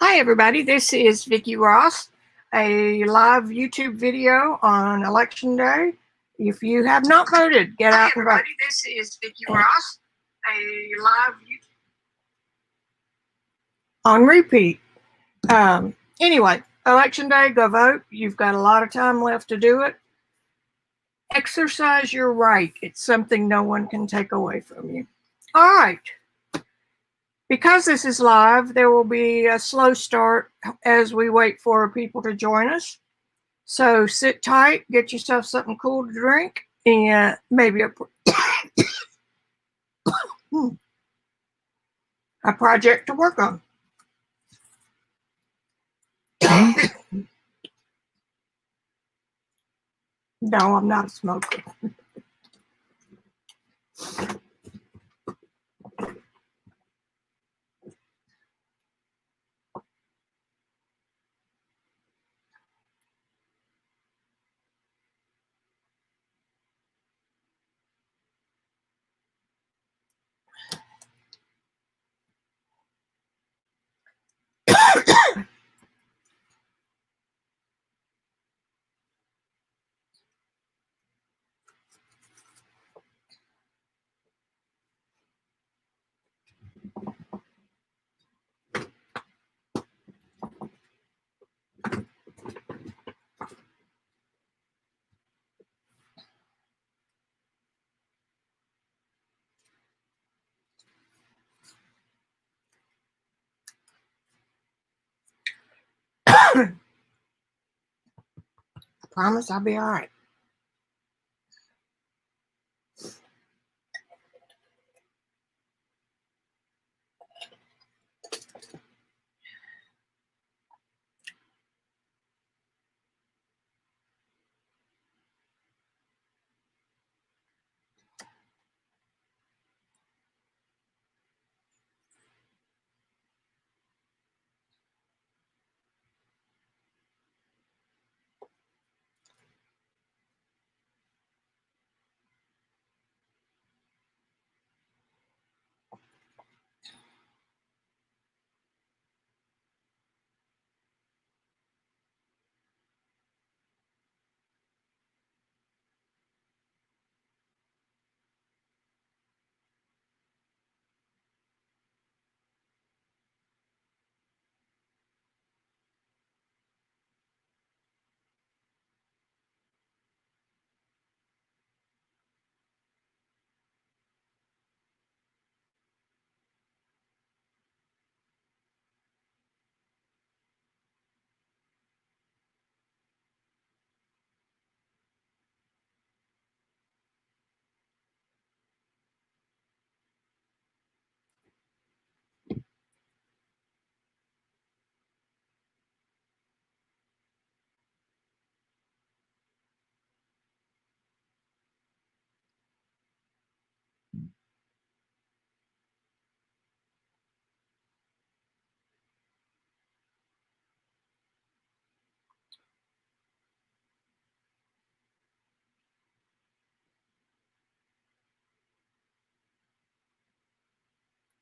Hi everybody, this is Vicki Ross, a live YouTube video on Election Day. If you have not voted, get out and vote. Hi everybody, this is Vicki Ross, a live YouTube on repeat. Anyway, Election Day, go vote. You've got a lot of time left to do it. Exercise your right. It's something no one can take away from you. All right. Because this is live, there will be a slow start as we wait for people to join us. So sit tight, get yourself something cool to drink, and maybe a project to work on. No, I'm not a smoker. Promise I'll be all right.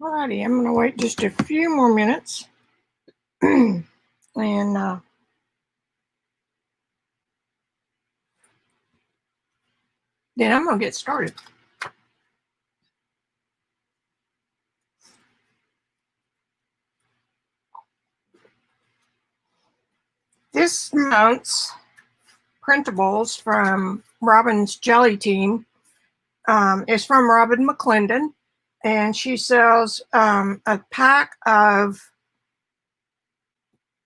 Alrighty, I'm gonna wait just a few more minutes. And then I'm gonna get started. This month's printables from Robyn's Jelly Team is from Robyn McClendon, and she sells a pack of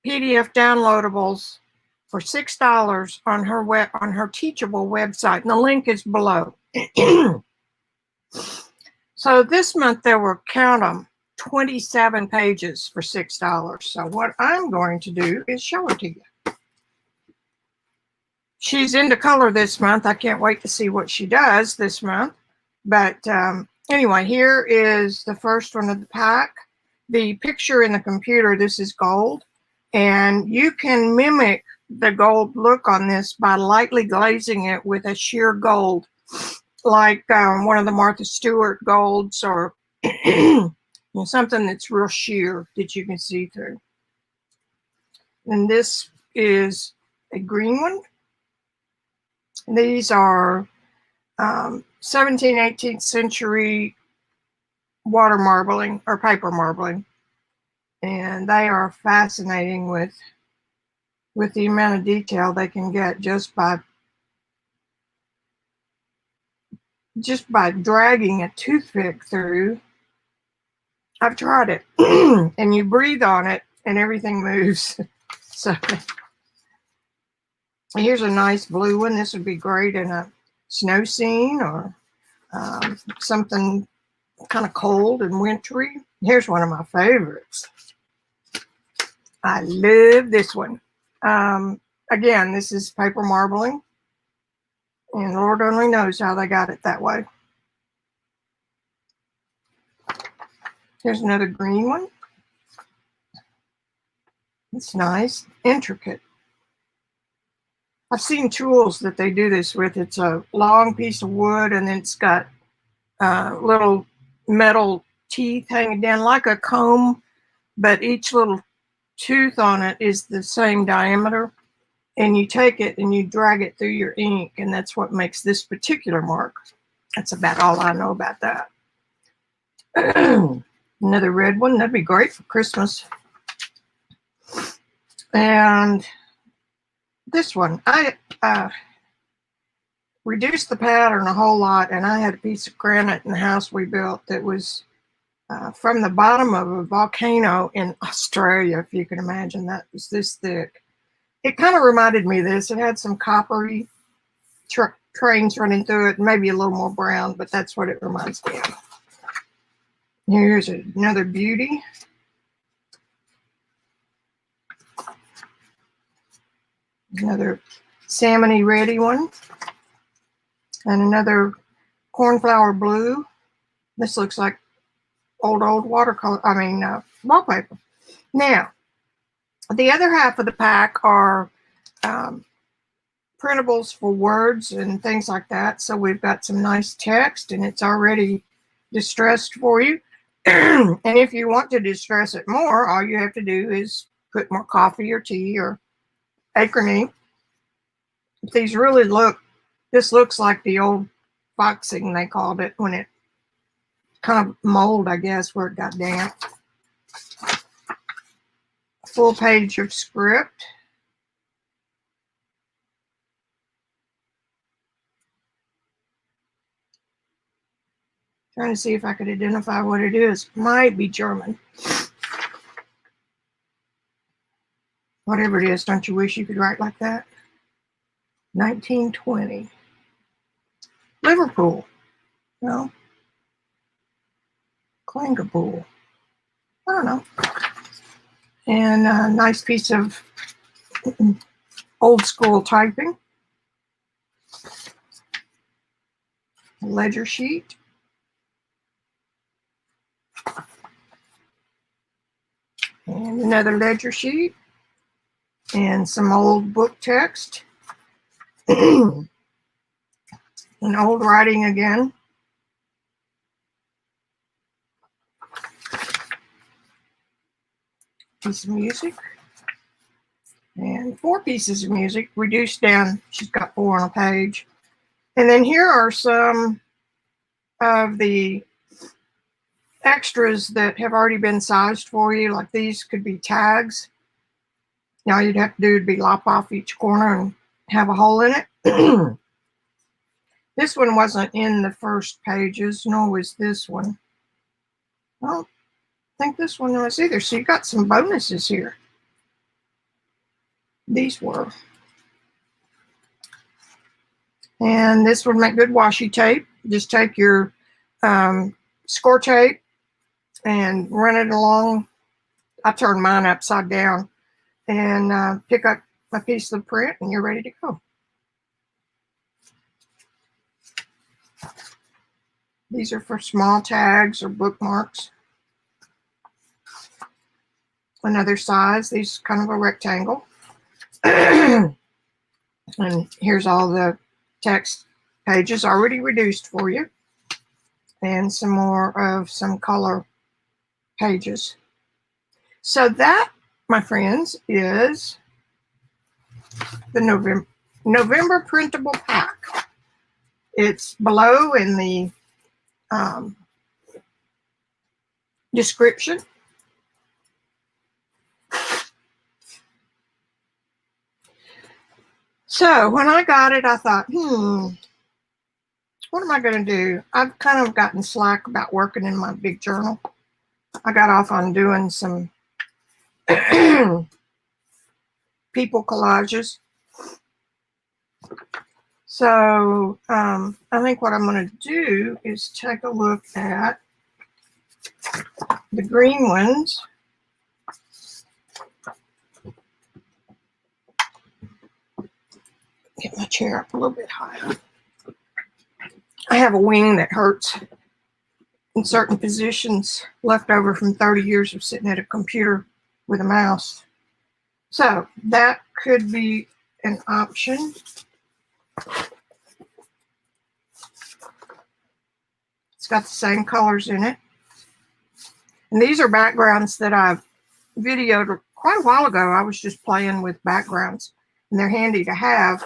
PDF downloadables for $6 on her Teachable website, and the link is below. So this month there were, count them, 27 pages for $6. So what I'm going to do is show it to you. She's into color this month. I can't wait to see what she does this month. But anyway, here is the first one of the pack. The picture in the computer, this is gold. And you can mimic the gold look on this by lightly glazing it with a sheer gold, like one of the Martha Stewart golds, or something that's real sheer that you can see through. And this is a green one. These are 17th, 18th century water marbling or paper marbling. And they are fascinating with the amount of detail they can get just by dragging a toothpick through. I've tried it. And you breathe on it and everything moves. So here's a nice blue one. This would be great in a snow scene or something kind of cold and wintry. Here's one of my favorites. I love this one. Again, this is paper marbling, and Lord only knows how they got it that way. Here's another green one. It's nice, intricate. I've seen tools that they do this with. It's a long piece of wood, and then it's got little metal teeth hanging down like a comb, but each little tooth on it is the same diameter. And you take it and you drag it through your ink, and that's what makes this particular mark. That's about all I know about that. Another red one. That'd be great for Christmas. And this one, I reduced the pattern a whole lot, and I had a piece of granite in the house we built that was from the bottom of a volcano in Australia, if you can imagine. That was this thick. It kind of reminded me of this. It had some coppery trains running through it, maybe a little more brown, but that's what it reminds me of. Here's another beauty. Another salmony reddy one. And another cornflower blue. This looks like old watercolor, wallpaper. Now, the other half of the pack are printables for words and things like that. So we've got some nice text, and it's already distressed for you. And if you want to distress it more, all you have to do is put more coffee or tea or acorn ink. These really this looks like the old boxing, they called it, when it kind of mold, I guess, where it got damp. Full page of script. Trying to see if I could identify what it is. Might be German. Whatever it is, don't you wish you could write like that? 1920. Liverpool. No. Klingerpool. I don't know. And a nice piece of old school typing. A ledger sheet. And another ledger sheet. And some old book text. And old writing again. Piece of music. And 4 pieces of music reduced down. She's got 4 on a page. And then here are some of the extras that have already been sized for you. Like these could be tags. Now all you'd have to do would be lop off each corner and have a hole in it. This one wasn't in the first pages, nor was this one. I don't think this one was either. So you got some bonuses here. These were. And this would make good washi tape. Just take your score tape and run it along. I turned mine upside down and pick up a piece of print, and you're ready to go. These are for small tags or bookmarks. Another size. These kind of a rectangle. And here's all the text pages already reduced for you. And some more of some color pages. So that, my friends, is the November printable pack. It's below in the description. So when I got it, I thought, what am I going to do? I've kind of gotten slack about working in my big journal. I got off on doing some people collages. So I think what I'm going to do is take a look at the green ones. Get my chair up a little bit higher. I have a wing that hurts in certain positions, left over from 30 years of sitting at a computer with a mouse. So that could be an option. It's got the same colors in it. And these are backgrounds that I've videoed quite a while ago. I was just playing with backgrounds, and they're handy to have.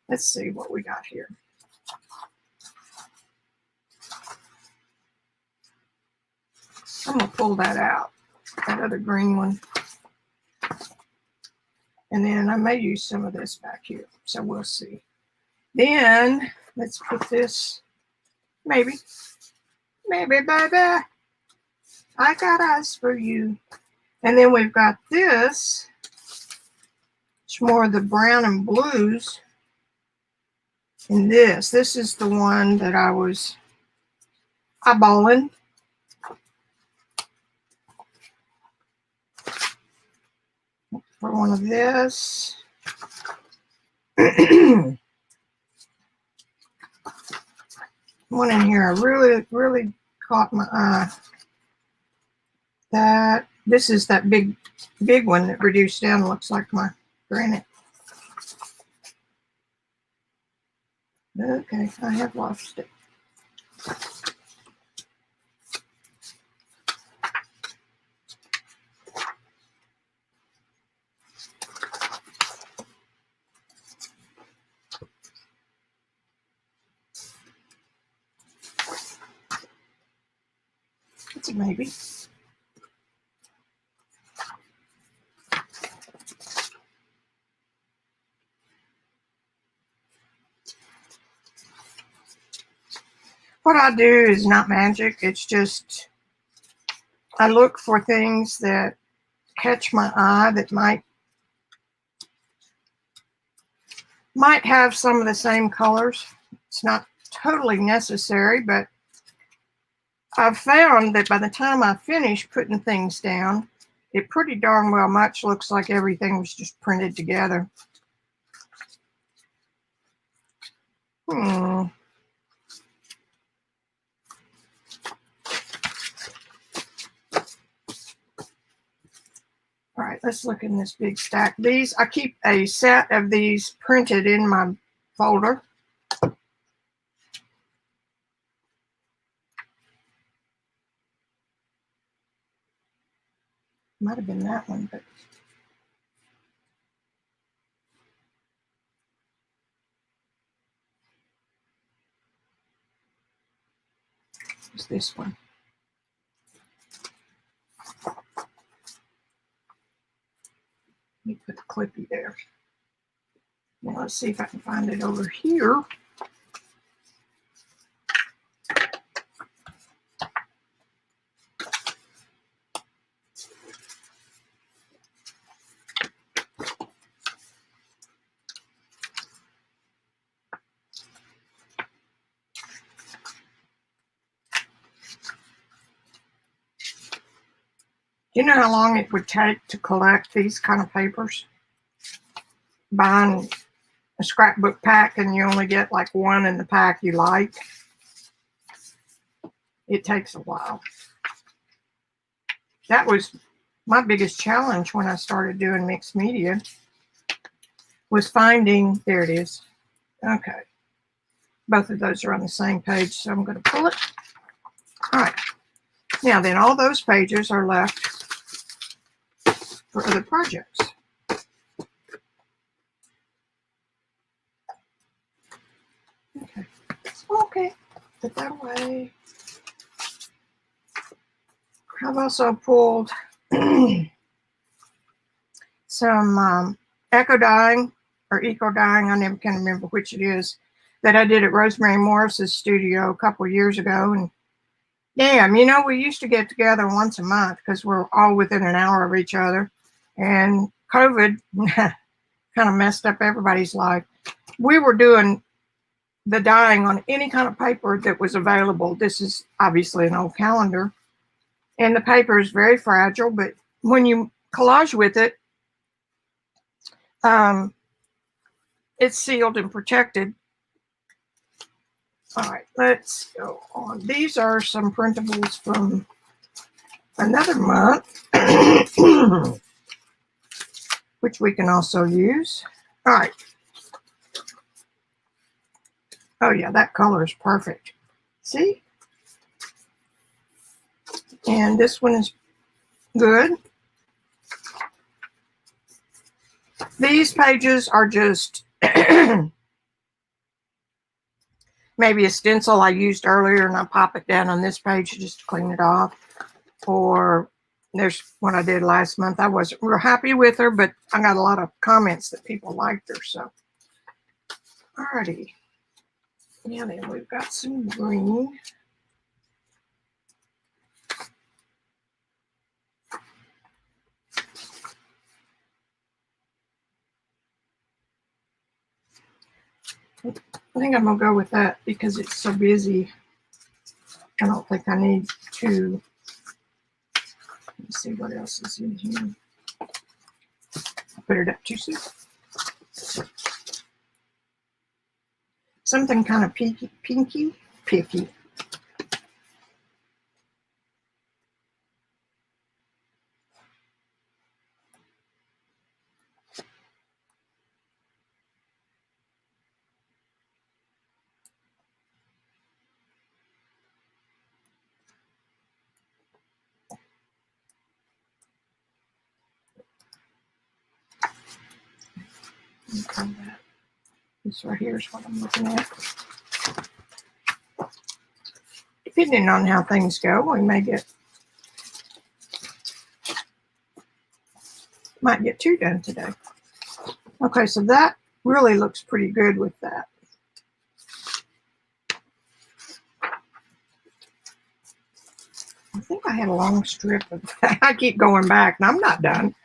Let's see what we got here. I'm going to pull that out, that other green one. And then I may use some of this back here, so we'll see. Then let's put this, maybe, baby, I got eyes for you. And then we've got this, it's more of the brown and blues. And this is the one that I was eyeballing. For one of this. One in here really caught my eye. This is that big one that reduced down, looks like my granite. Okay, I have lost it. It's a maybe. What I do is not magic. It's just I look for things that catch my eye that might have some of the same colors. It's not totally necessary, but I've found that by the time I finish putting things down, it pretty darn well much looks like everything was just printed together. All right, let's look in this big stack. These, I keep a set of these printed in my folder. Might have been that one, but it's this one. Let me put the clippy there. Now let's see if I can find it over here. You know how long it would take to collect these kind of papers? Buying a scrapbook pack and you only get like one in the pack you like. It takes a while. That was my biggest challenge when I started doing mixed media, was finding, there it is. Okay. Both of those are on the same page, so I'm going to pull it. All right. Now then, all those pages are left for other projects. Okay, put that away. I've also pulled some eco dyeing or eco dyeing, I never can remember which it is, that I did at Rosemary Morris's studio a couple years ago. And damn, you know, we used to get together once a month because we're all within an hour of each other. And COVID kind of messed up everybody's life. We were doing the dyeing on any kind of paper that was available. This is obviously an old calendar. And the paper is very fragile, but when you collage with it, it's sealed and protected. All right, let's go on. These are some printables from another month, which we can also use. All right. Oh yeah, that color is perfect. See? And this one is good. These pages are just maybe a stencil I used earlier, and I pop it down on this page just to clean it off. Or there's one I did last month. I wasn't real happy with her, but I got a lot of comments that people liked her. So, alrighty. Yeah, then we've got some green. I think I'm gonna go with that because it's so busy. I don't think I need to. Let's see what else is in here. I put it up too soon. Something kind of pinky, picky. This right here is what I'm looking at. Depending on how things go, we might get two done today. Okay, so that really looks pretty good with that. I think I had a long strip of that. I keep going back and I'm not done.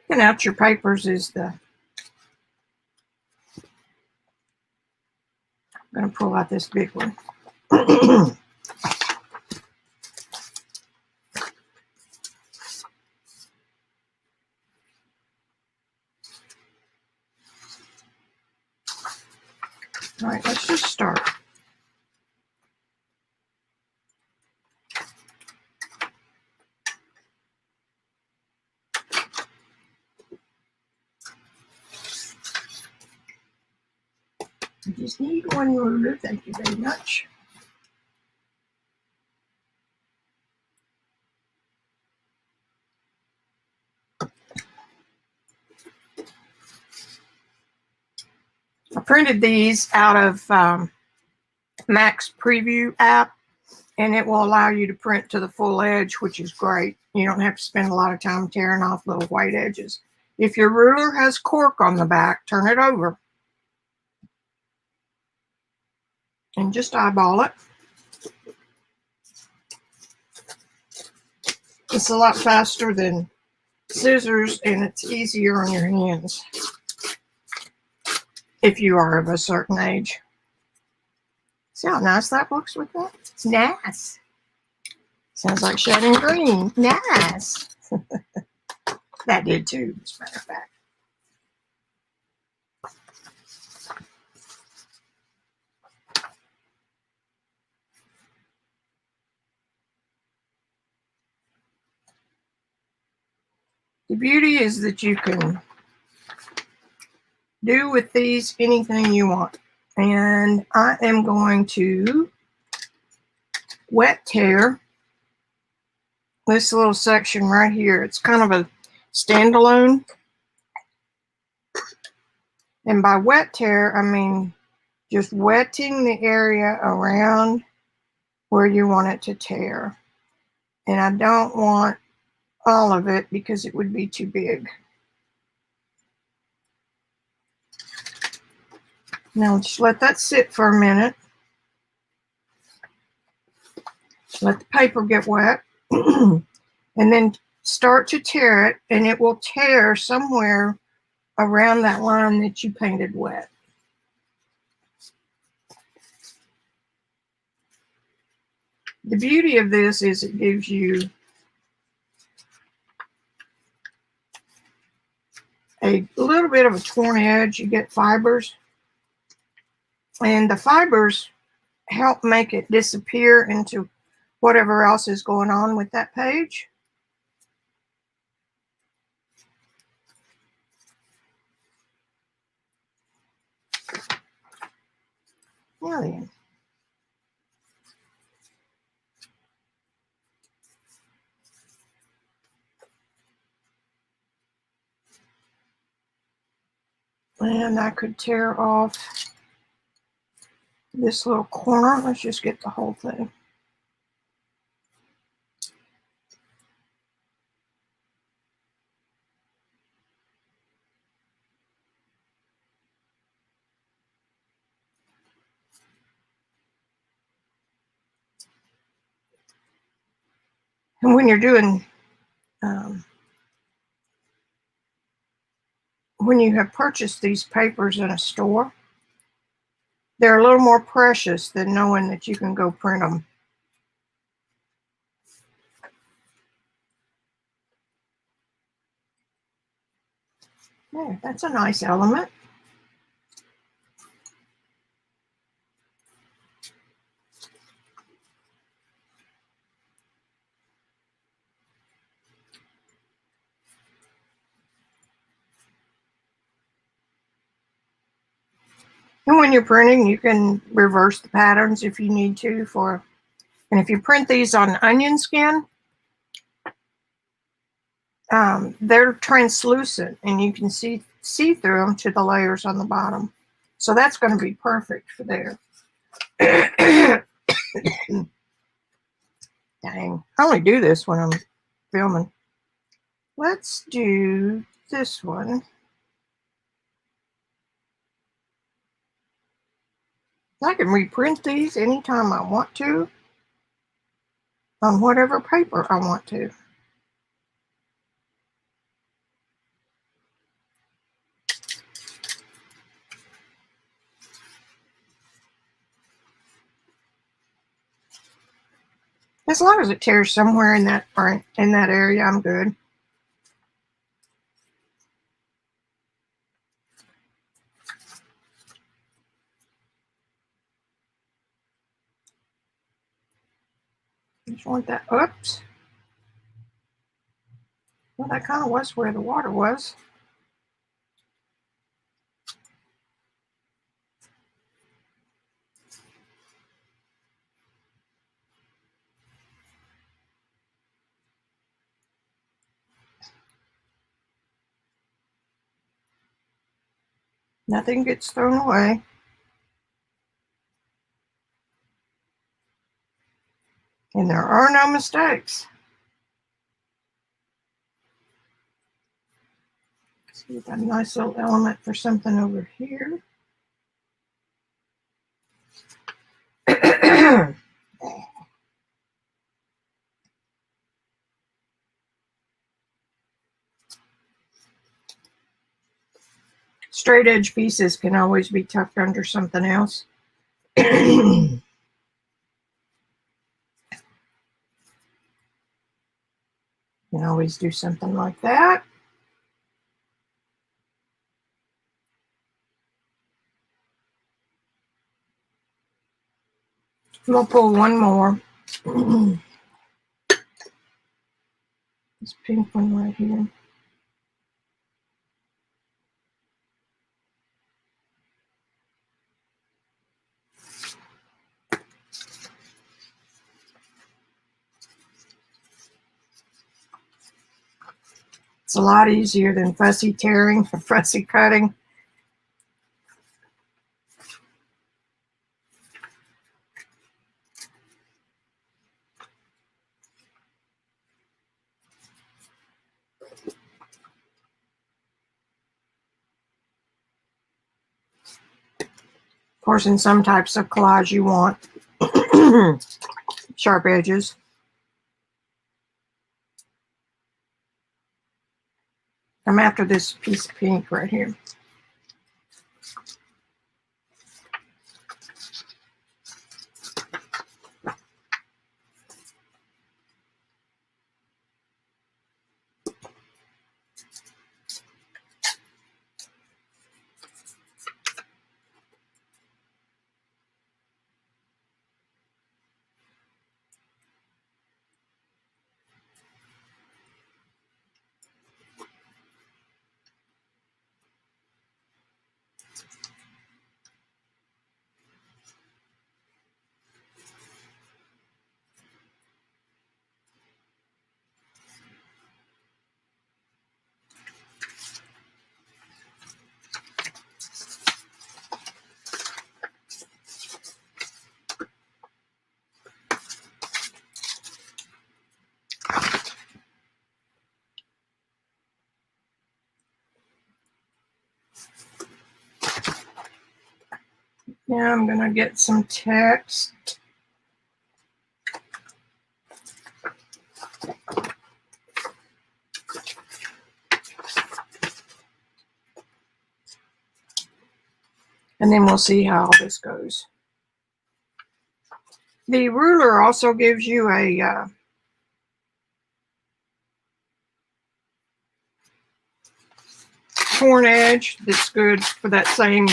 Picking out your papers is the... I'm going to pull out this big one. All right, let's just start. I just need one ruler, thank you very much. I printed these out of Mac's Preview app, and it will allow you to print to the full edge, which is great. You don't have to spend a lot of time tearing off little white edges. If your ruler has cork on the back, turn it over and just eyeball it. It's a lot faster than scissors, and it's easier on your hands if you are of a certain age. See how nice that looks with that? It's nice. Sounds like shedding green. Nice. That did too, as a matter of fact. The beauty is that you can do with these anything you want. And I am going to wet tear this little section right here. It's kind of a standalone. And by wet tear, I mean just wetting the area around where you want it to tear. And I don't want all of it because it would be too big. Now just let that sit for a minute. Let the paper get wet. And then start to tear it, and it will tear somewhere around that line that you painted wet. The beauty of this is it gives you a little bit of a torn edge. You get fibers, and the fibers help make it disappear into whatever else is going on with that page. Now then. And I could tear off this little corner. Let's just get the whole thing. And when you're doing, when you have purchased these papers in a store, they're a little more precious than knowing that you can go print them. Yeah, that's a nice element. And when you're printing, you can reverse the patterns if you need to. And if you print these on onion skin, they're translucent, and you can see through them to the layers on the bottom. So that's going to be perfect for there. Dang, I only do this when I'm filming. Let's do this one. I can reprint these anytime I want to on whatever paper I want to. As long as it tears somewhere in that area, I'm good. Just want that. Oops. Well, that kind of was where the water was. Nothing gets thrown away. And there are no mistakes. So we've got a nice little element for something over here. Straight edge pieces can always be tucked under something else. Can always do something like that. We'll pull one more. This pink one right here. It's a lot easier than fussy tearing or fussy cutting. Of course, in some types of collage, you want sharp edges. I'm after this piece of pink right here. Now I'm going to get some text. And then we'll see how all this goes. The ruler also gives you a torn edge that's good for that same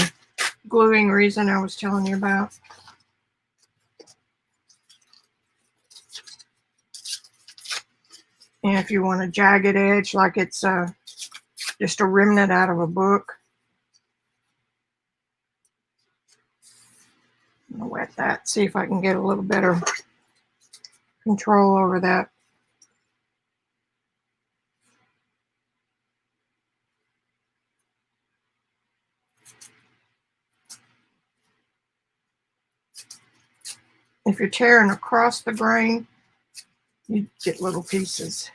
gluing reason I was telling you about. And if you want a jagged edge, like it's just a remnant out of a book. I'm going to wet that, see if I can get a little better control over that. If you're tearing across the grain, you get little pieces.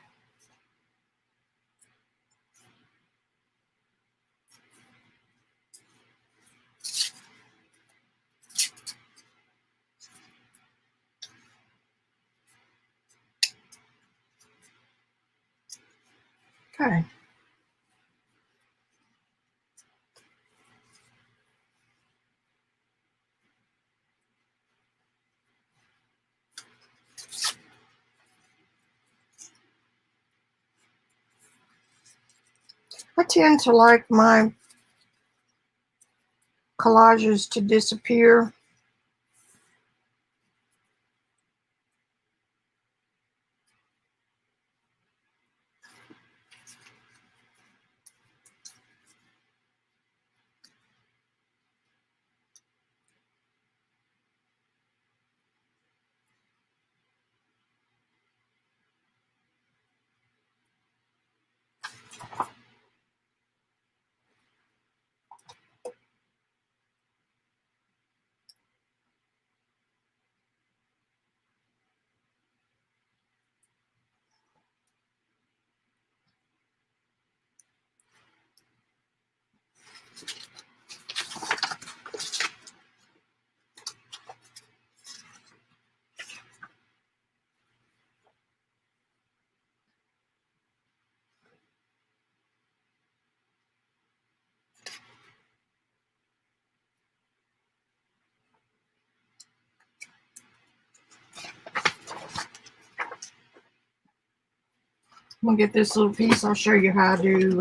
Okay. I tend to like my collages to disappear. I'm going to get this little piece. I'll show you how to do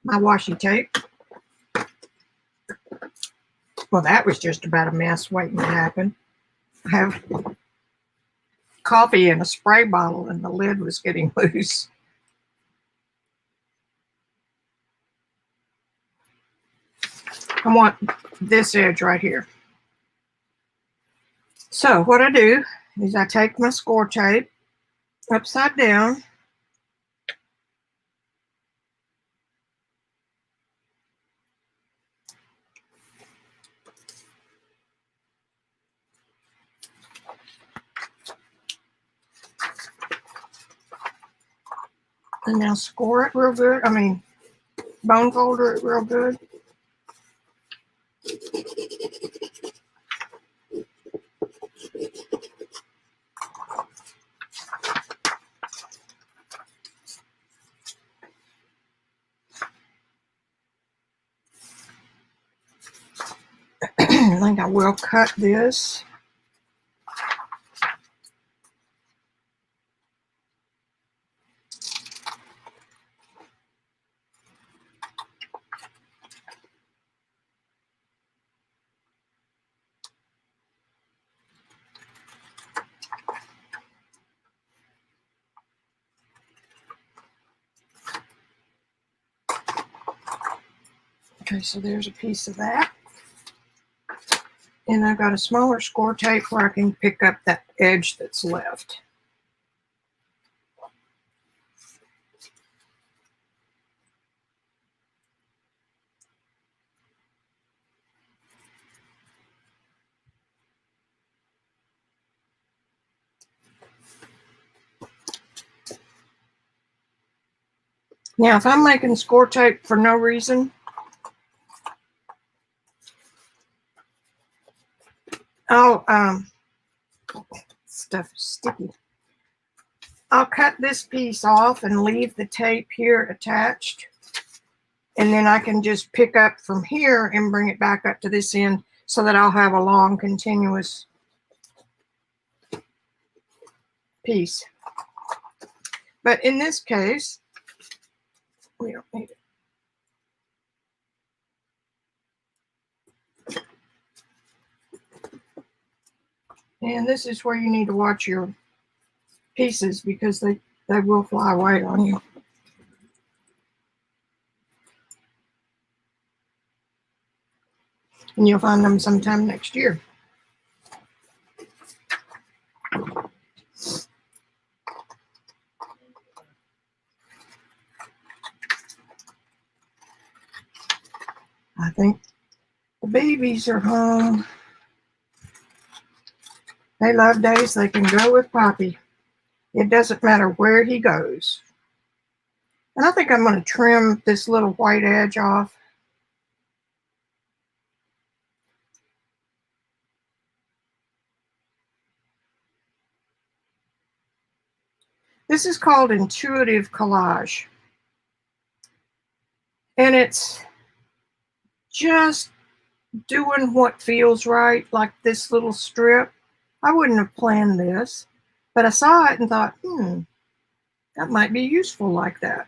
my washi tape. Well, that was just about a mess waiting to happen. I have coffee in a spray bottle and the lid was getting loose. I want this edge right here. So what I do is I take my score tape upside down. And now score it real good. I mean, bone folder it real good. I think I will cut this. Okay, so there's a piece of that. And I've got a smaller score tape where I can pick up that edge that's left. Now, if I'm making score tape for no reason, stuff is sticky. I'll cut this piece off and leave the tape here attached. And then I can just pick up from here and bring it back up to this end so that I'll have a long continuous piece. But in this case, we don't need it. And this is where you need to watch your pieces because they will fly away on you. And you'll find them sometime next year. I think the babies are home. They love days they can go with Poppy. It doesn't matter where he goes. And I think I'm going to trim this little white edge off. This is called intuitive collage. And it's just doing what feels right, like this little strip. I wouldn't have planned this, but I saw it and thought, that might be useful like that.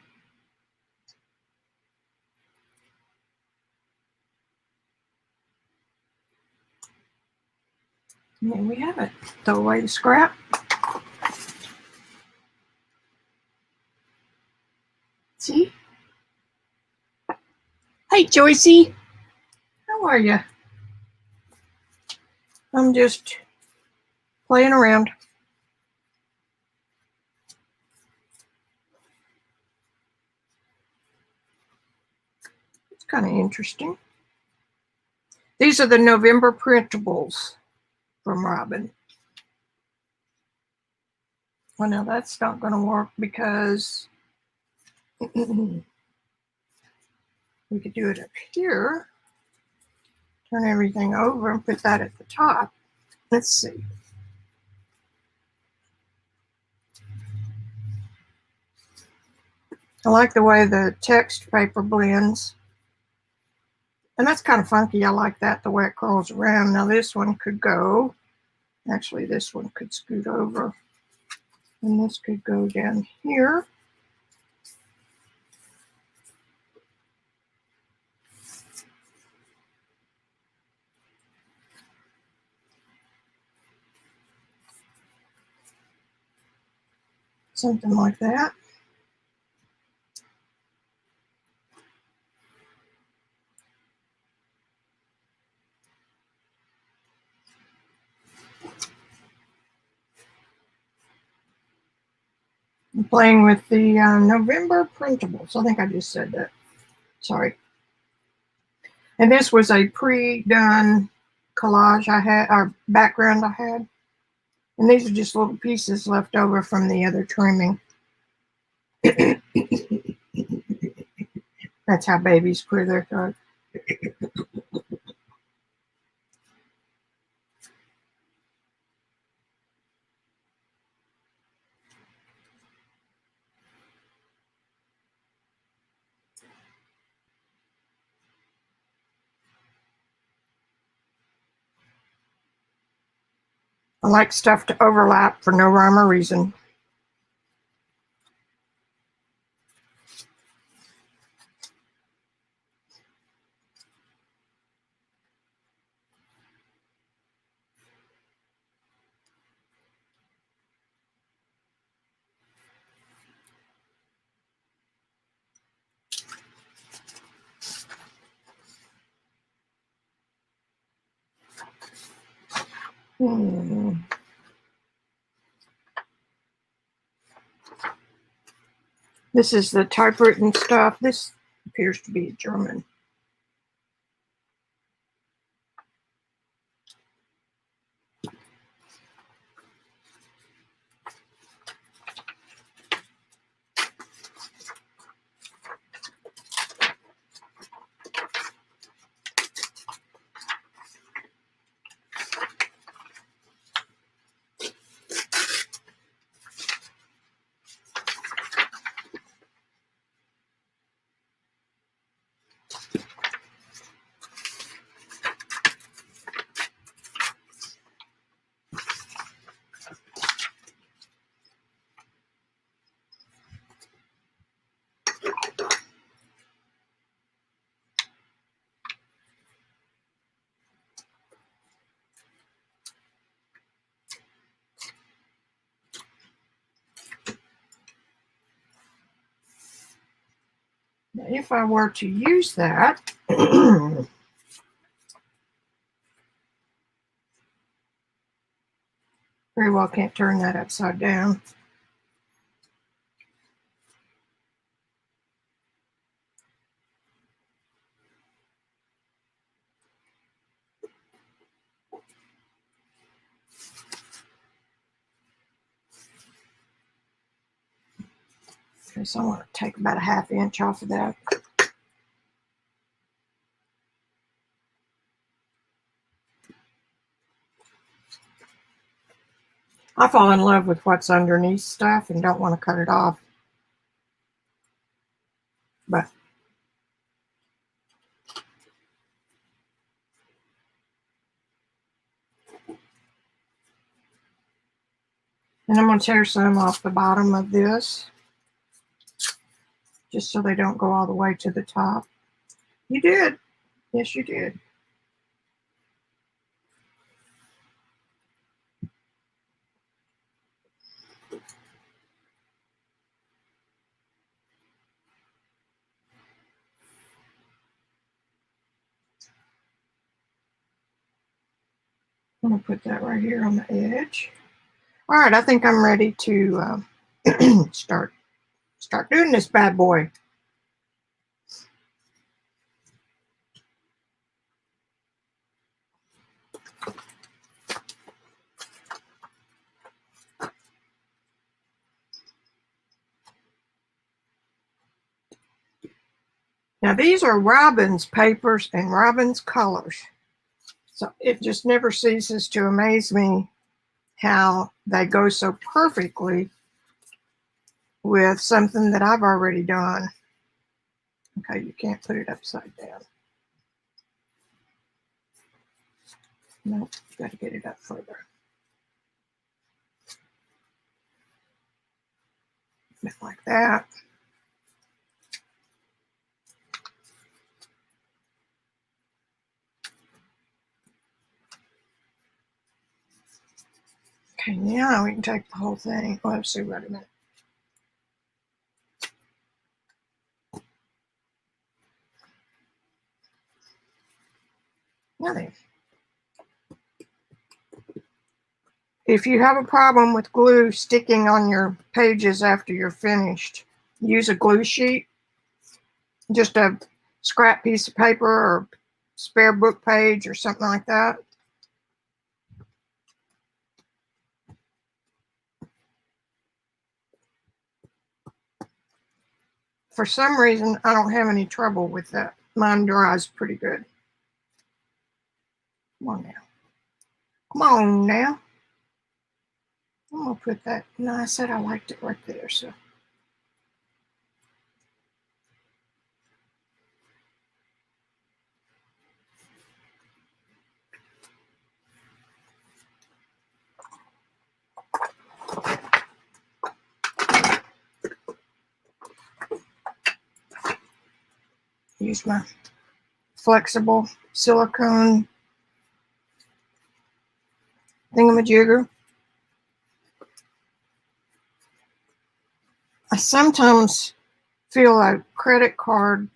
And there we have it. Throw away the scrap. See? Hey, Joycey. How are you? I'm just playing around. It's kind of interesting. These are the November printables from Robyn. Well, now that's not going to work because we could do it up here. Turn everything over and put that at the top. Let's see. I like the way the text paper blends. And that's kind of funky. I like that, the way it curls around. Now this one could go, actually this one could scoot over. And this could go down here. Something like that. I'm playing with the November Printables. I think I just said that. Sorry. And this was a pre-done collage I had, or background I had. And these are just little pieces left over from the other trimming. That's how babies clear their throat. I like stuff to overlap for no rhyme or reason. This is the typewritten stuff. This appears to be German. Now, if I were to use that, very well can't turn that upside down. Okay, so I want to take about a ½ inch off of that. I fall in love with what's underneath stuff and don't want to cut it off. But and I'm going to tear some off the bottom of this, just so they don't go all the way to the top. You did. Yes, you did. I'm going to put that right here on the edge. All right, I think I'm ready to start doing this bad boy. Now these are Robyn's papers and Robyn's colors. So it just never ceases to amaze me how they go so perfectly with something that I've already done. Okay, you can't put it upside down. Nope, you got to get it up further. Like that. Okay, now we can take the whole thing. Oh, let's see, wait a minute. Now then, If you have a problem with glue sticking on your pages after you're finished, use a glue sheet, just a scrap piece of paper or spare book page or something like that. For some reason, I don't have any trouble with that. Mine dries pretty good. Come on now. Come on now. I'm going to put that. No, I said I liked it right there, so. Use my flexible silicone thingamajigger. I sometimes feel a credit card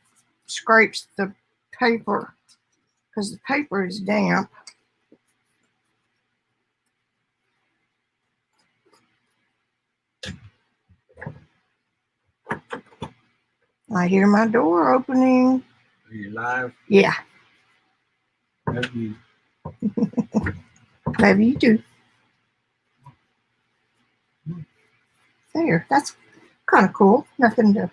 scrapes the paper because the paper is damp. I hear my door opening. Are you live? Yeah. Love you. Maybe you do. There, that's kind of cool. Nothing to.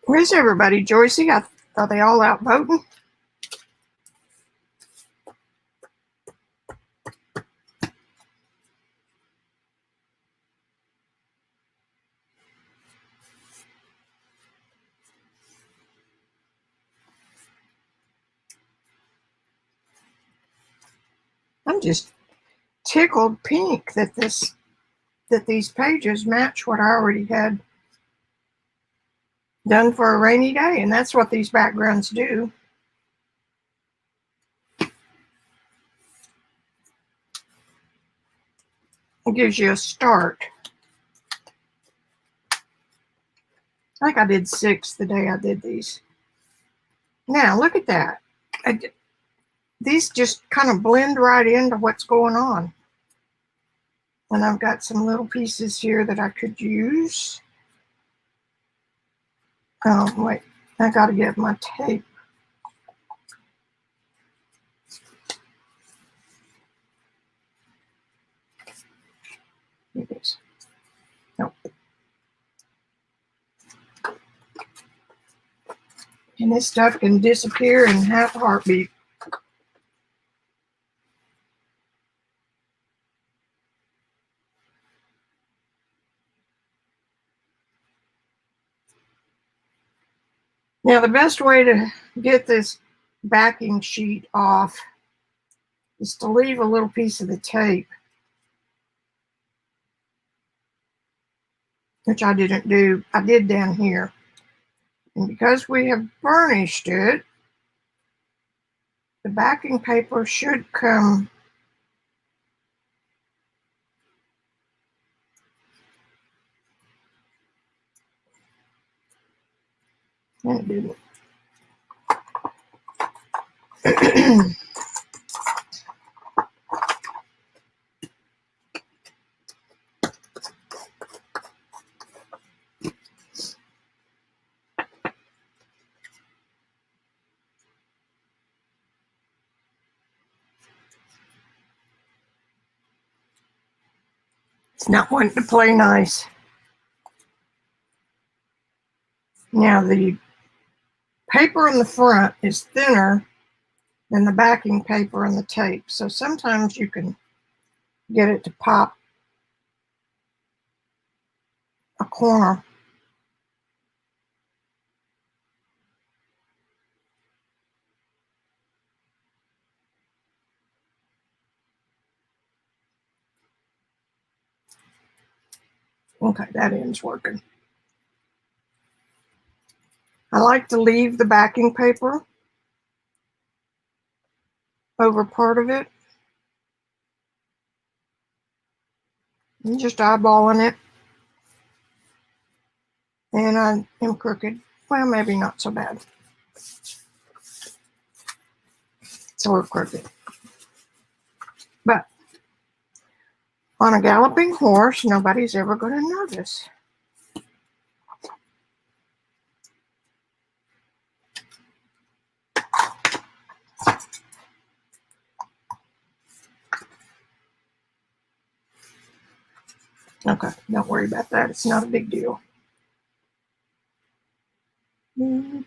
Where's everybody, Joycey? Are they all out voting? I'm just tickled pink that these pages match what I already had done for a rainy day, and that's what these backgrounds do. It gives you a start. I think I did 6 the day I did these. Now, look at that. These just kind of blend right into what's going on. And I've got some little pieces here that I could use. Oh, wait. I got to get my tape. Here it is. Nope. And this stuff can disappear in half a heartbeat. Now, the best way to get this backing sheet off is to leave a little piece of the tape, which I didn't do. I did down here. And because we have burnished it, the backing paper should come and it didn't. It's not wanting to play nice. Now, the paper in the front is thinner than the backing paper and the tape, so sometimes you can get it to pop a corner. Okay, that end's working. I like to leave the backing paper over part of it. I'm just eyeballing it. And I am crooked. Well, maybe not so bad. So we're crooked. But on a galloping horse, nobody's ever going to notice. Okay, don't worry about that. It's not a big deal. We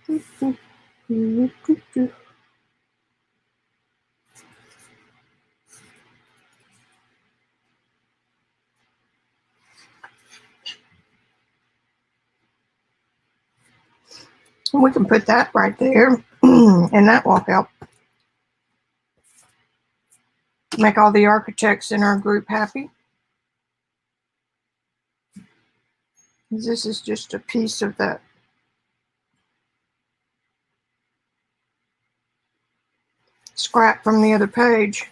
can put that right there, and that will help make all the architects in our group happy. This is just a piece of that scrap from the other page.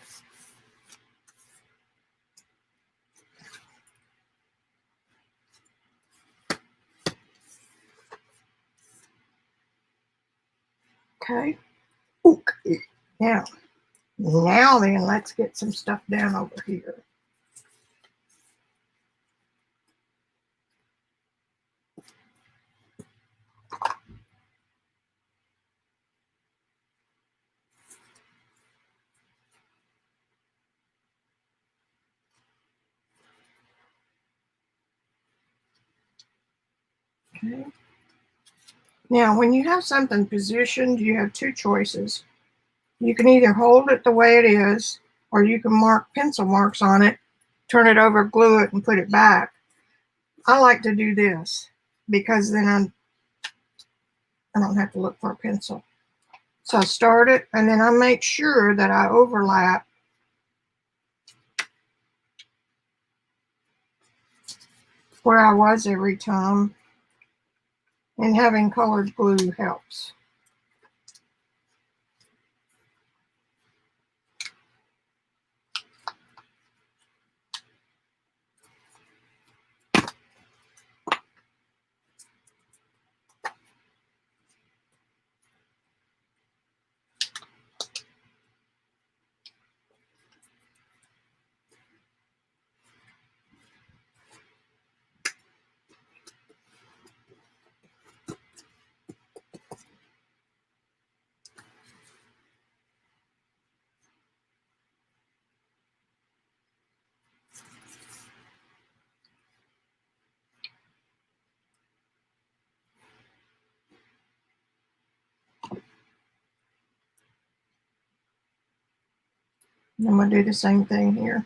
Okay. Okay. Now then, let's get some stuff down over here. Okay. Now, when you have something positioned, you have two choices. You can either hold it the way it is, or you can mark pencil marks on it, turn it over, glue it, and put it back. I like to do this because then I don't have to look for a pencil. So I start it, and then I make sure that I overlap where I was every time, and having colored glue helps. I'm going to do the same thing here.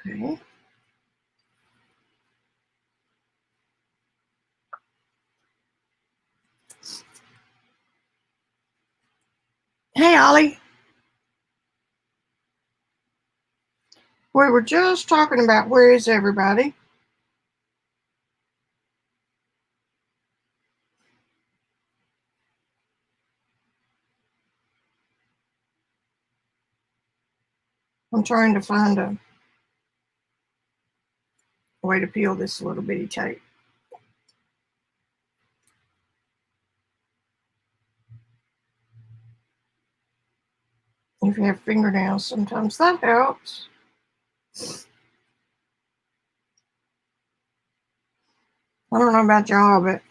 Okay. Hey, Ollie. We were just talking about where is everybody. I'm trying to find a way to peel this little bitty tape. If you have fingernails, sometimes that helps. I don't know about y'all, but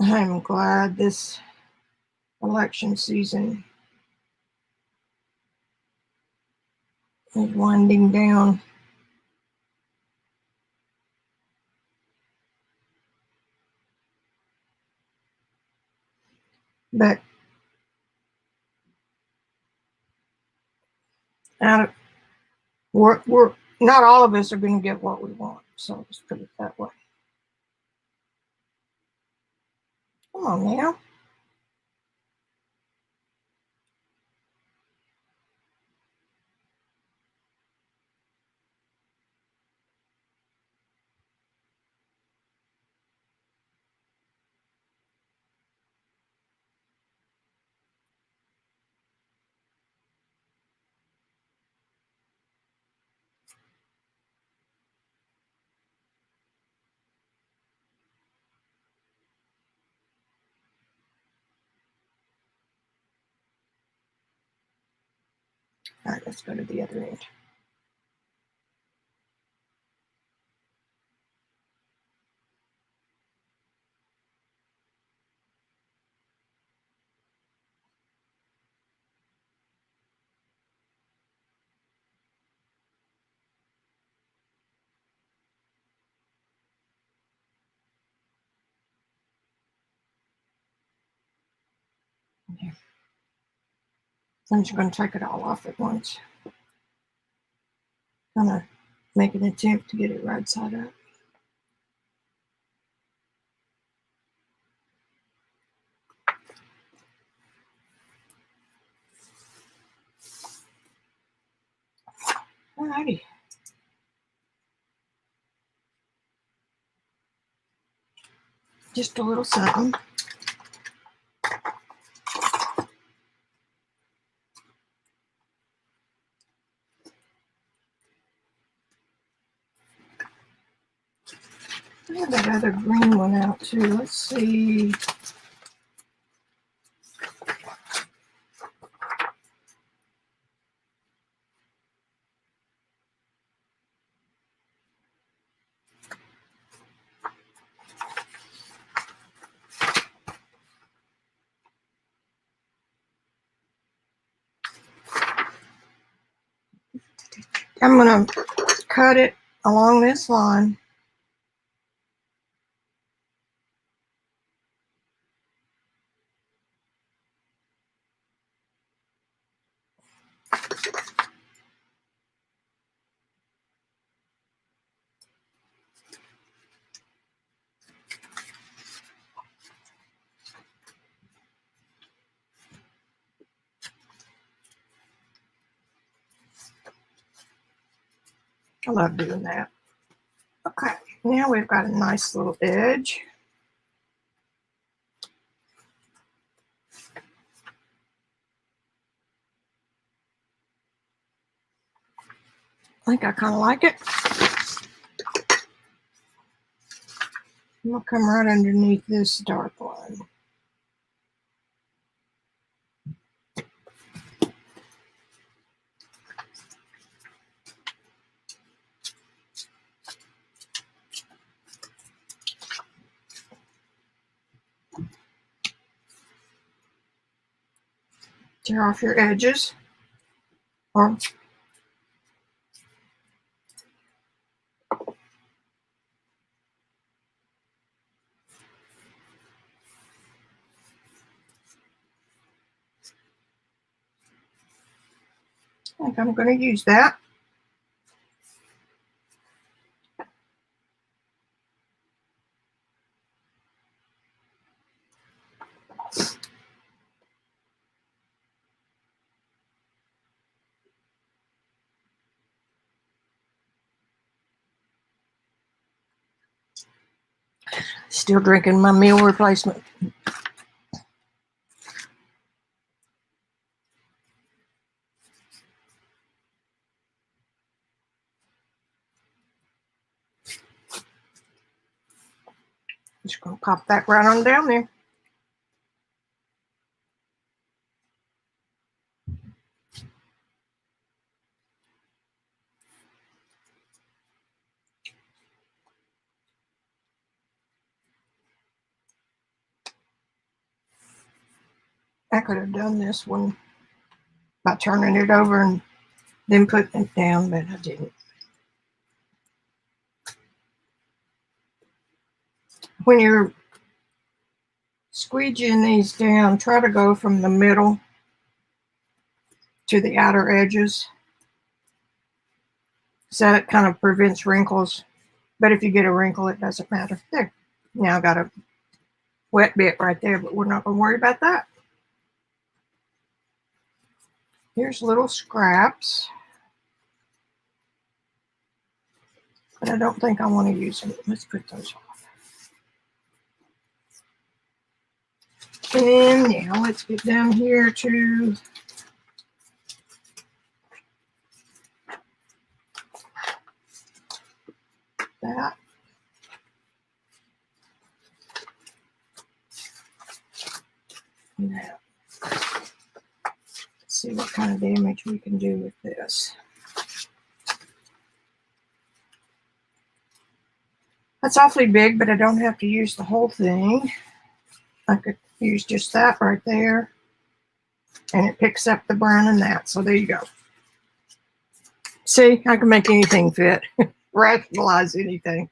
I'm glad this election season is winding down. But out of, we're not all of us are going to get what we want. So let's put it that way. Come on now. All right, let's go to the other end. I'm just going to take it all off at once. Kind of make an attempt to get it right side up. Alrighty. Just a little something. I have that other green one out too. Let's see. I'm going to cut it along this line. I love doing that. Okay, now we've got a nice little edge. I think I kind of like it. I'm going to come right underneath this dark one. Tear off your edges. Or I think I'm going to use that. Still drinking my meal replacement. Just going to pop that right on down there. I could have done this one by turning it over and then putting it down, but I didn't. When you're squeegeeing these down. Try to go from the middle to the outer edges. So that kind of prevents wrinkles. But if you get a wrinkle, it doesn't matter. There. Now I got a wet bit right there, but we're not going to worry about that. Here's little scraps. But I don't think I want to use them. Let's put those off. And now let's get down here to that. Now, let's see what kind of damage we can do with this. That's awfully big, but I don't have to use the whole thing. I could use just that right there. And it picks up the brown in that. So there you go. See, I can make anything fit. Rationalize anything.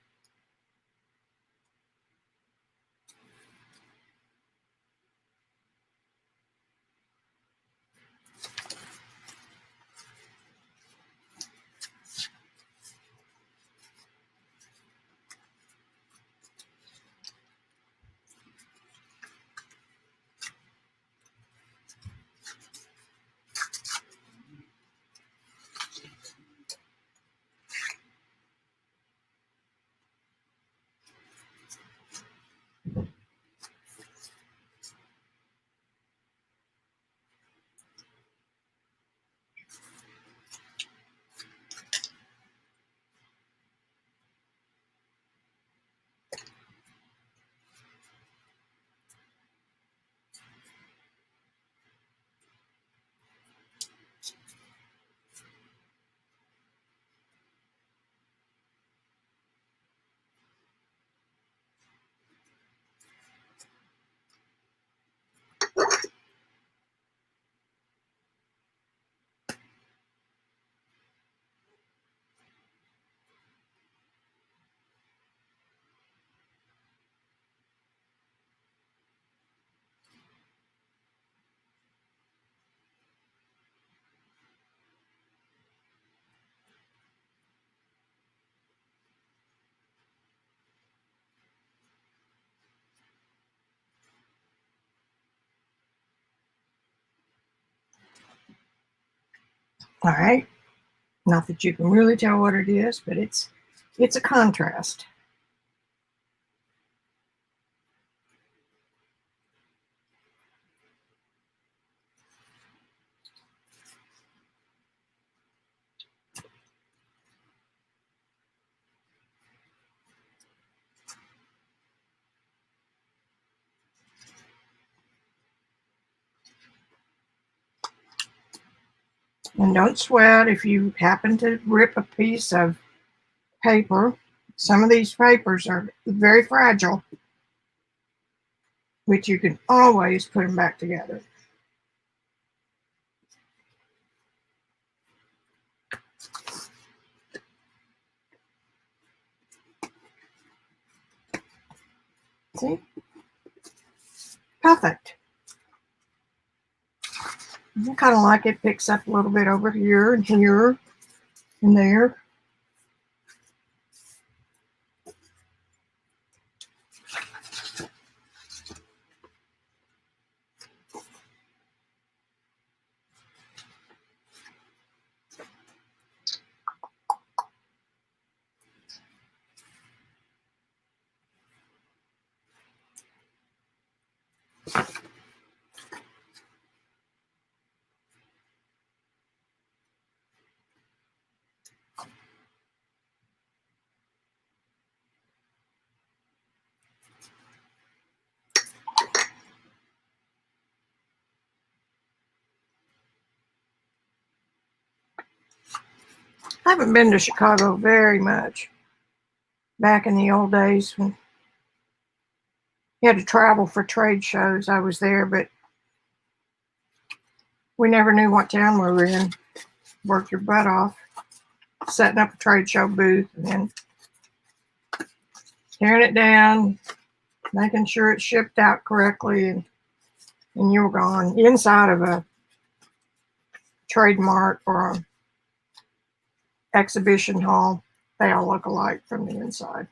All right. Not that you can really tell what it is, but it's a contrast. And don't sweat if you happen to rip a piece of paper. Some of these papers are very fragile, but you can always put them back together. See? Perfect. I kind of like it picks up a little bit over here and here and there. I haven't been to Chicago very much. Back in the old days when you had to travel for trade shows, I was there, but we never knew what town we were in. Work your butt off, setting up a trade show booth and then tearing it down, making sure it's shipped out correctly, and you're gone. Inside of a trademark or a exhibition hall, they all look alike from the inside.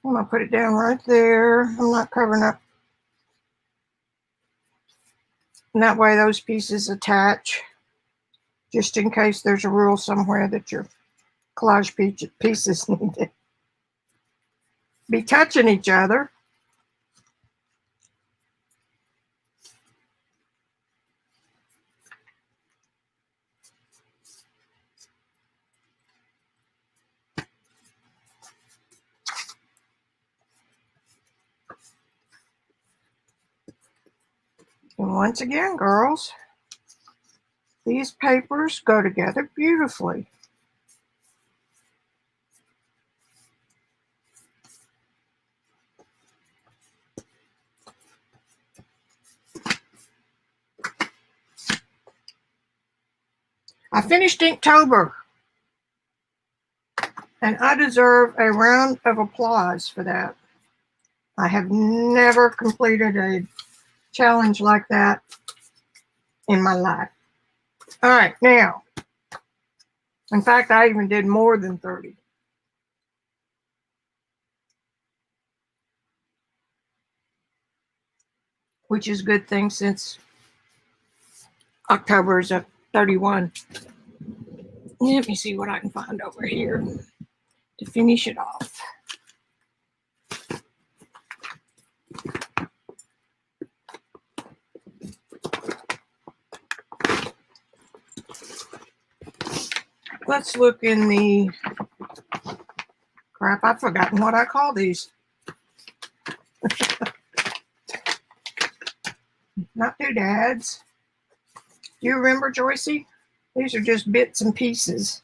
I'm going to put it down right there. I'm not covering up. And that way those pieces attach, just in case there's a rule somewhere that your collage pieces need to be touching each other. And once again, girls, these papers go together beautifully. I finished Inktober, and I deserve a round of applause for that. I have never completed a challenge like that in my life. All right, now, in fact, I even did more than 30. Which is a good thing since October is at 31. Let me see what I can find over here to finish it off. Let's look in the crap. I've forgotten what I call these. Not doodads. Do you remember, Joycey? These are just bits and pieces.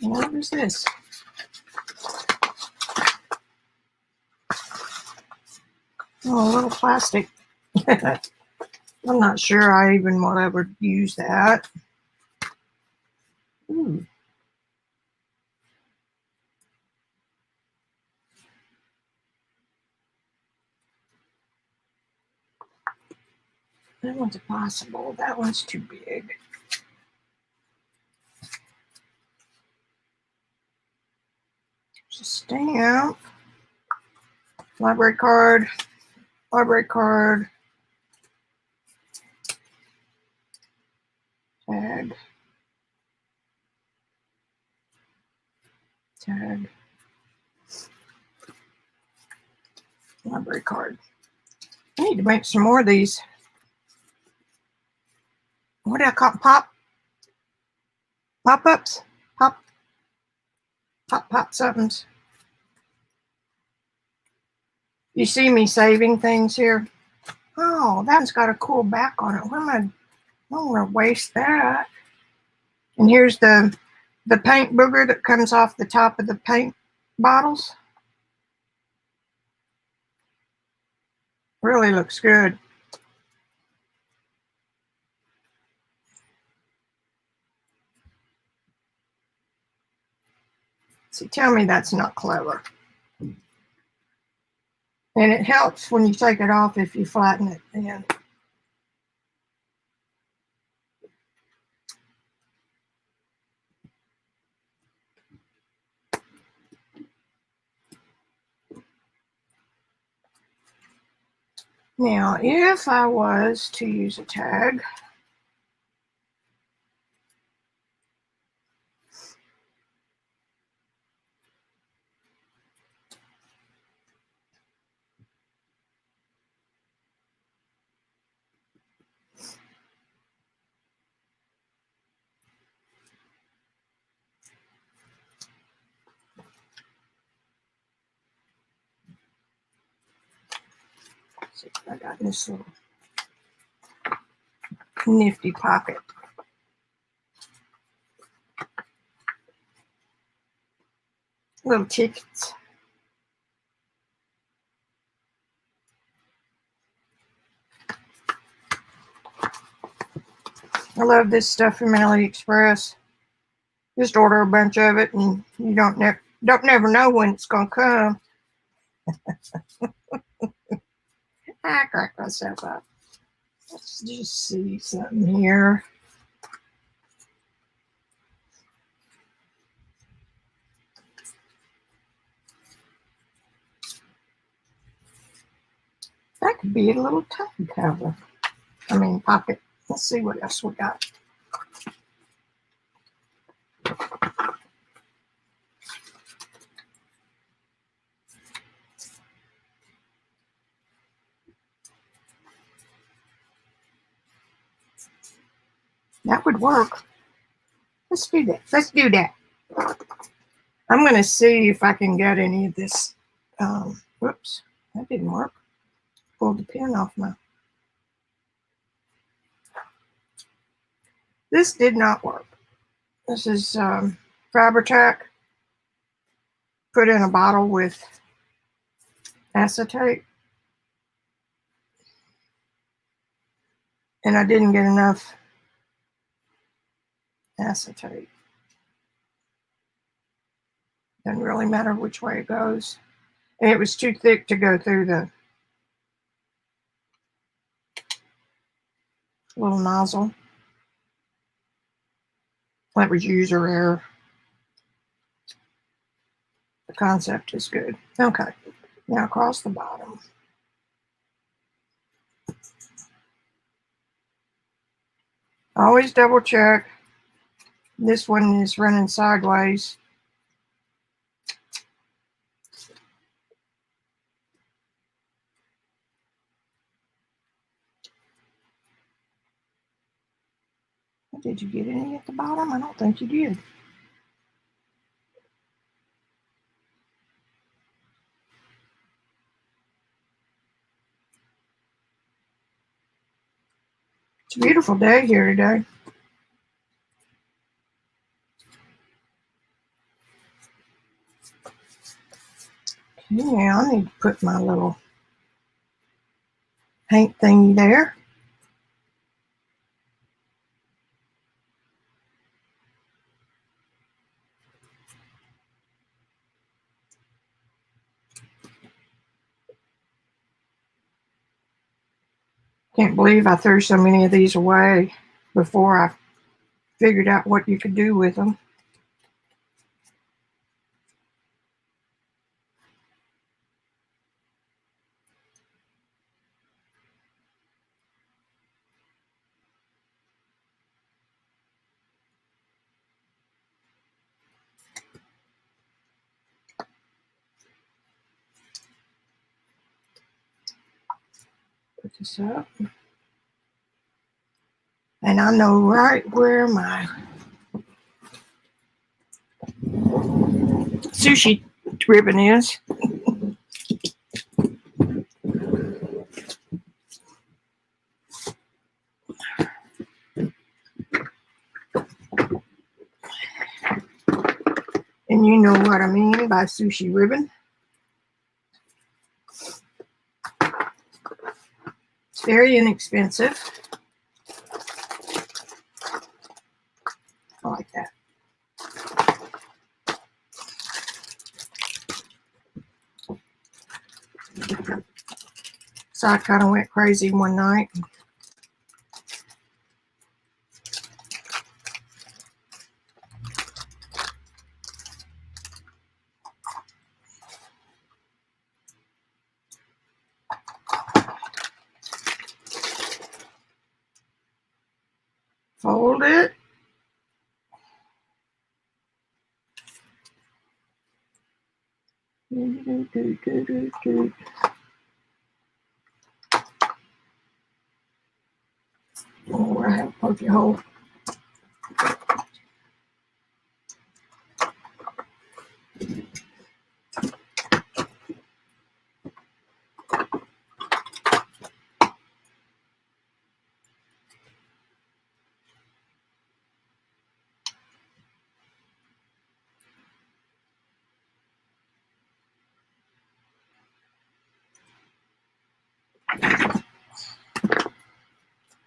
What is this? Oh, a little plastic. I'm not sure I even would ever use that. Ooh. That one's impossible. That one's too big. There's a stamp. Library card. Library card. Tag. Tag. Library card. I need to make some more of these. What do I call pop-ups? Pop somethings. You see me saving things here? Oh, that one's got a cool back on it. I don't want to waste that. And here's the paint booger that comes off the top of the paint bottles. Really looks good. See, tell me that's not clever. And it helps when you take it off if you flatten it in. Now, if I was to use a tag, See what I got in this little nifty pocket. Little tickets. I love this stuff from AliExpress. Just order a bunch of it, and you don't never know when it's gonna come. I crack myself up. Let's just see something here. That could be a little tub cover. I mean, pocket. Let's see what else we got. That would work. Let's do that. Let's do that. I'm going to see if I can get any of this. Whoops, that didn't work. Pulled the pin off my. This did not work. This is Fabri-Tac put in a bottle with acetate. And I didn't get enough acetate. Doesn't really matter which way it goes. And it was too thick to go through the little nozzle. That was user error. The concept is good. Okay, now across the bottom. Always double check. This one is running sideways. Did you get any at the bottom? I don't think you did. It's a beautiful day here today. Yeah, I need to put my little paint thingy there. Can't believe I threw so many of these away before I figured out what you could do with them. Put this up. And I know right where my sushi ribbon is. And you know what I mean by sushi ribbon. It's very inexpensive. I like that. So I kind of went crazy one night. Fold it. Oh, I have a pokey hole.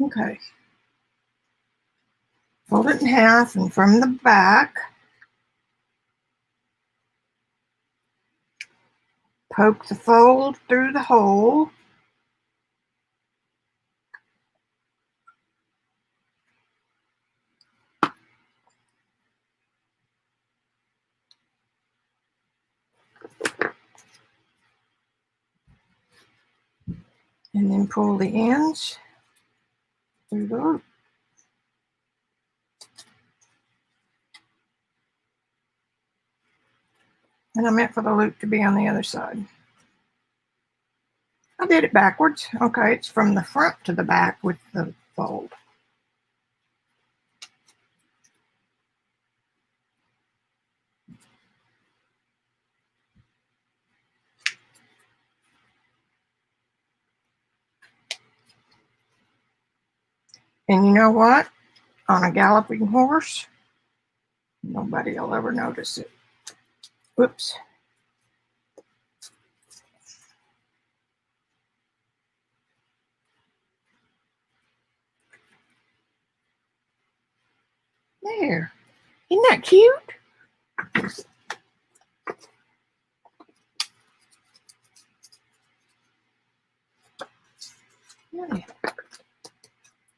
Okay. Fold it in half, and from the back, poke the fold through the hole. And then pull the ends through the loop. And I meant for the loop to be on the other side. I did it backwards. Okay, it's from the front to the back with the fold. And you know what? On a galloping horse, nobody will ever notice it. Whoops. There. Isn't that cute? Yeah.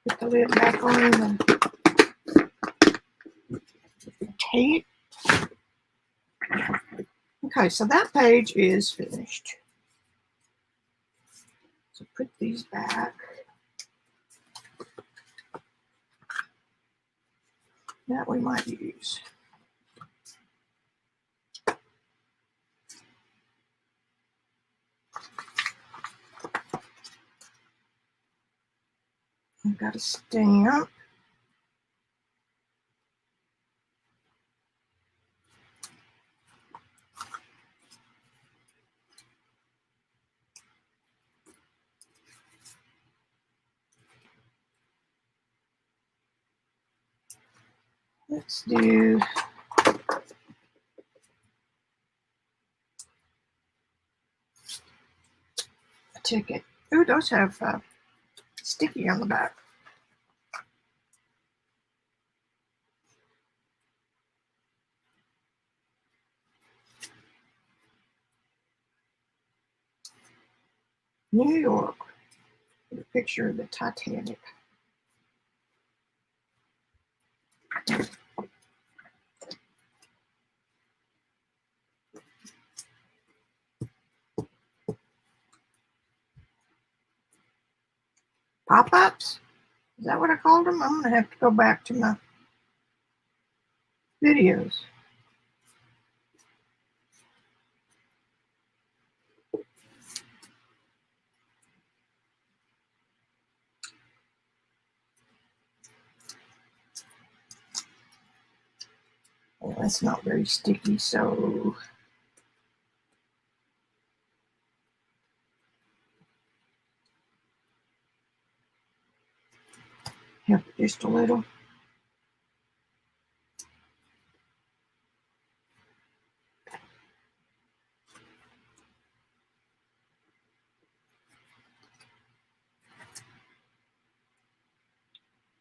Put the lid back on the tape. Okay, so that page is finished. So put these back. That we might use. I've got a stamp. Let's do a ticket. Ooh, those have sticky on the back. New York. With a picture of the Titanic. Pop-ups? Is that what I called them? I'm going to have to go back to my videos. Well, that's not very sticky, so help it just a little.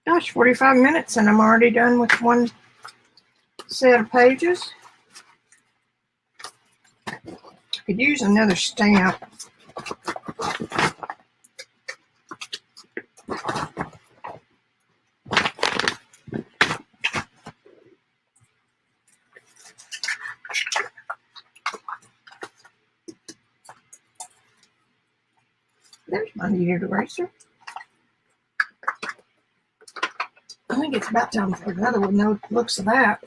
Gosh, 45 minutes and I'm already done with one set of pages. I could use another stamp. There's my kneaded eraser. I think it's about time for another one. No looks of that.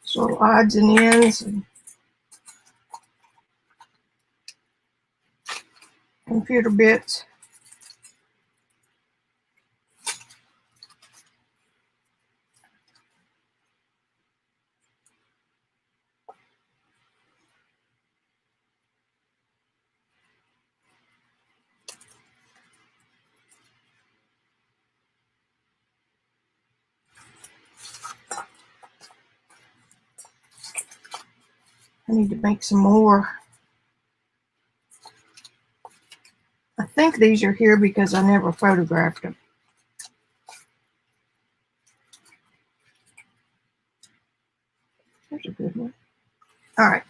So little odds and ends and computer bits. I need to make some more. I think these are here because I never photographed them. There's a good one. All right.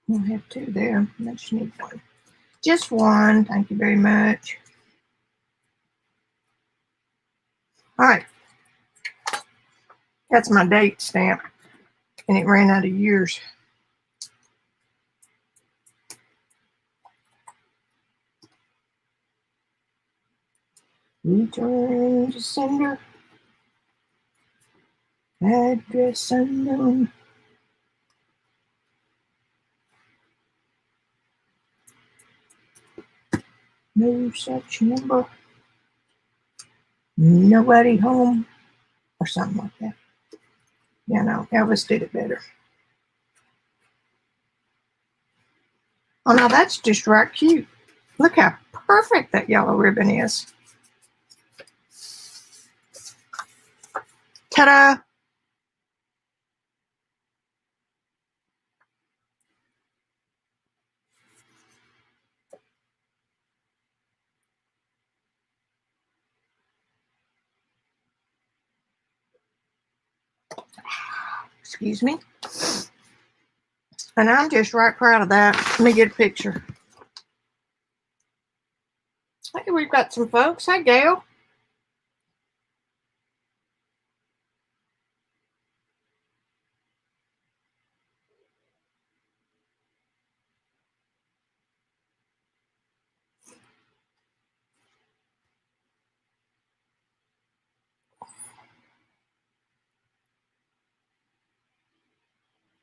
We'll have two there. I just need one. Just one. Thank you very much. All right. That's my date stamp. And it ran out of years. Return to sender. Address unknown. No such number. Nobody home. Or something like that. Yeah, no, Elvis did it better. Oh, now that's just right cute. Look how perfect that yellow ribbon is. Ta-da! Excuse me. And I'm just right proud of that. Let me get a picture. Hey, we've got some folks. Hi, Gail.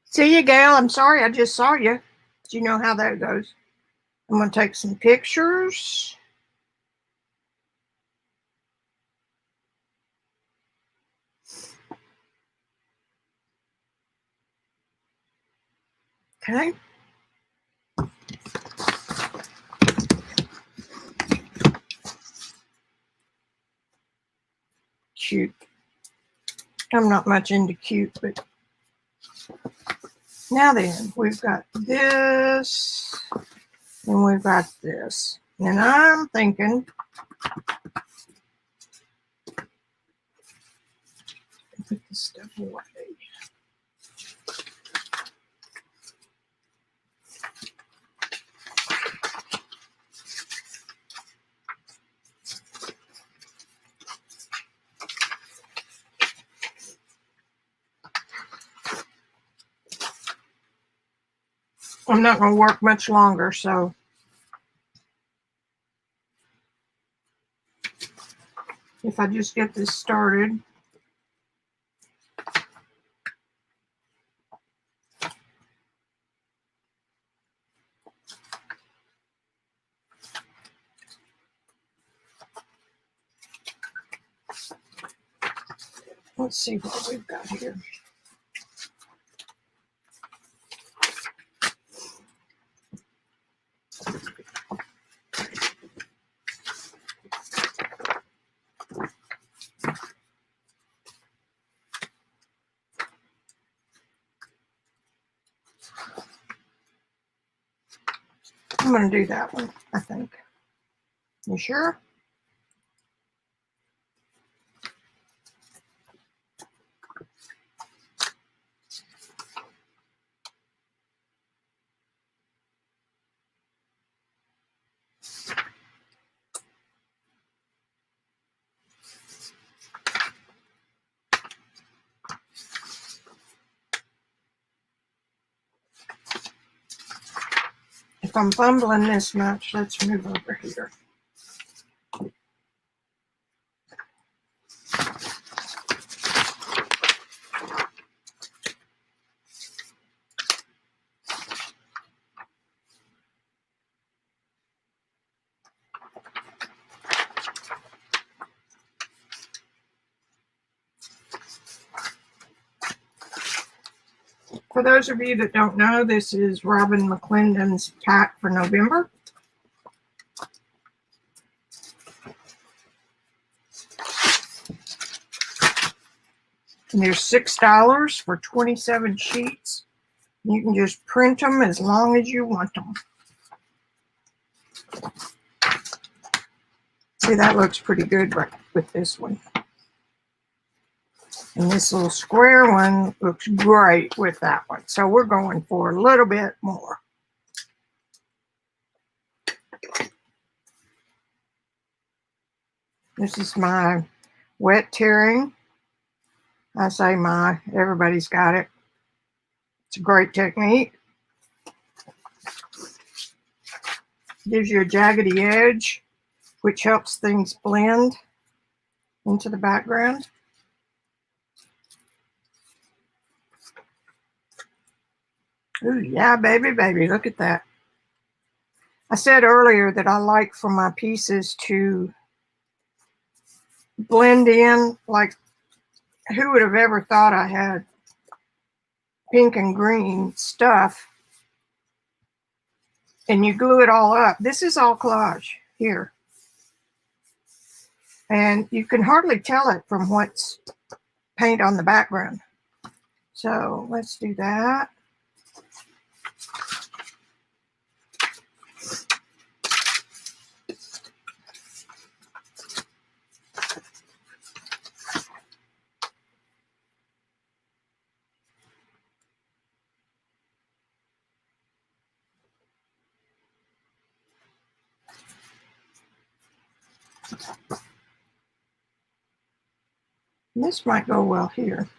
See you, Gail. I'm sorry I just saw you. Do you know how that goes? I'm going to take some pictures. Okay. Cute. I'm not much into cute, but now then, we've got this and we've got this. And I'm thinking, put this stuff away. I'm not going to work much longer, so if I just get this started. Let's see what we've got here. I'm going to do that one, I think. You sure? If I'm fumbling this much, let's move over here. For those of you that don't know, this is Robyn McClendon's pack for November. And there's $6 for 27 sheets. You can just print them as long as you want them. See, that looks pretty good right with this one. And this little square one looks great with that one. So we're going for a little bit more. This is my wet tearing. I say my, everybody's got it. It's a great technique. Gives you a jaggedy edge, which helps things blend into the background. Ooh, yeah, baby, baby, look at that. I said earlier that I like for my pieces to blend in. Like, who would have ever thought I had pink and green stuff? And you glue it all up. This is all collage here. And you can hardly tell it from what's paint on the background. So let's do that. This might go well here.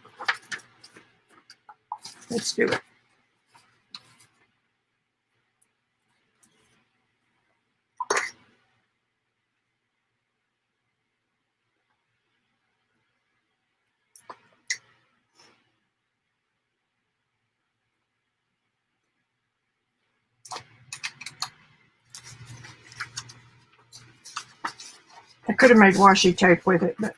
Let's do it. I could have made washi tape with it, but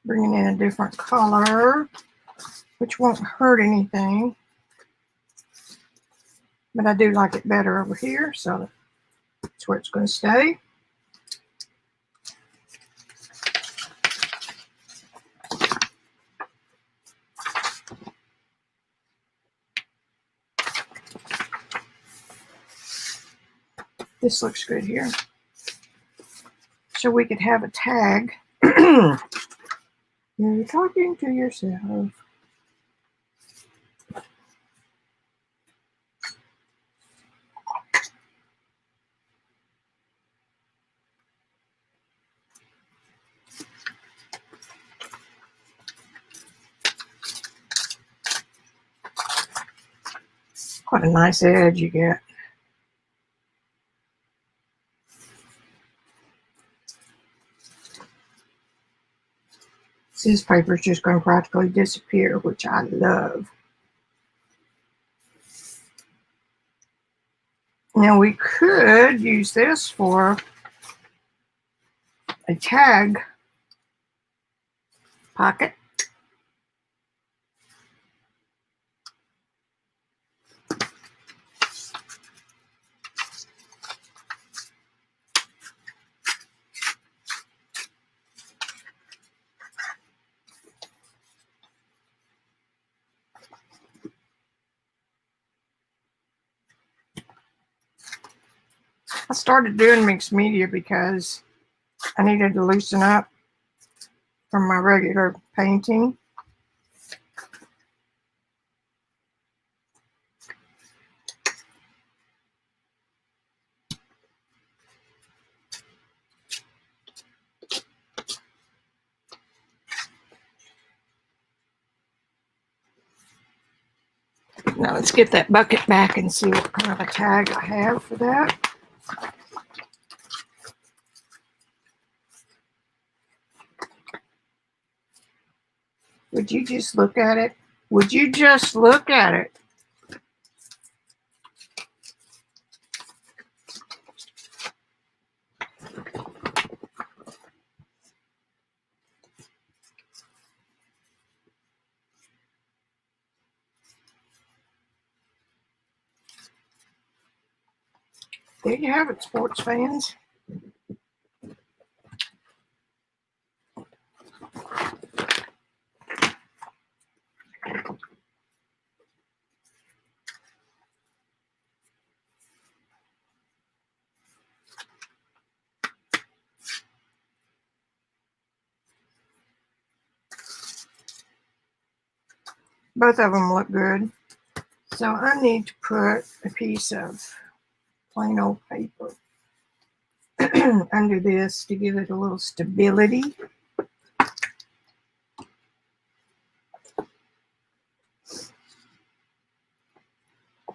bringing in a different color, which won't hurt anything. But I do like it better over here, so that's where it's going to stay. This looks good here. So we could have a tag. You're talking to yourself. Quite a nice edge you get. This paper is just going to practically disappear, which I love. Now we could use this for a tag pocket. I started doing mixed media because I needed to loosen up from my regular painting. Now let's get that bucket back and see what kind of a tag I have for that. Would you just look at it? Would you just look at it? There you have it, sports fans. Both of them look good. So I need to put a piece of plain old paper under this to give it a little stability.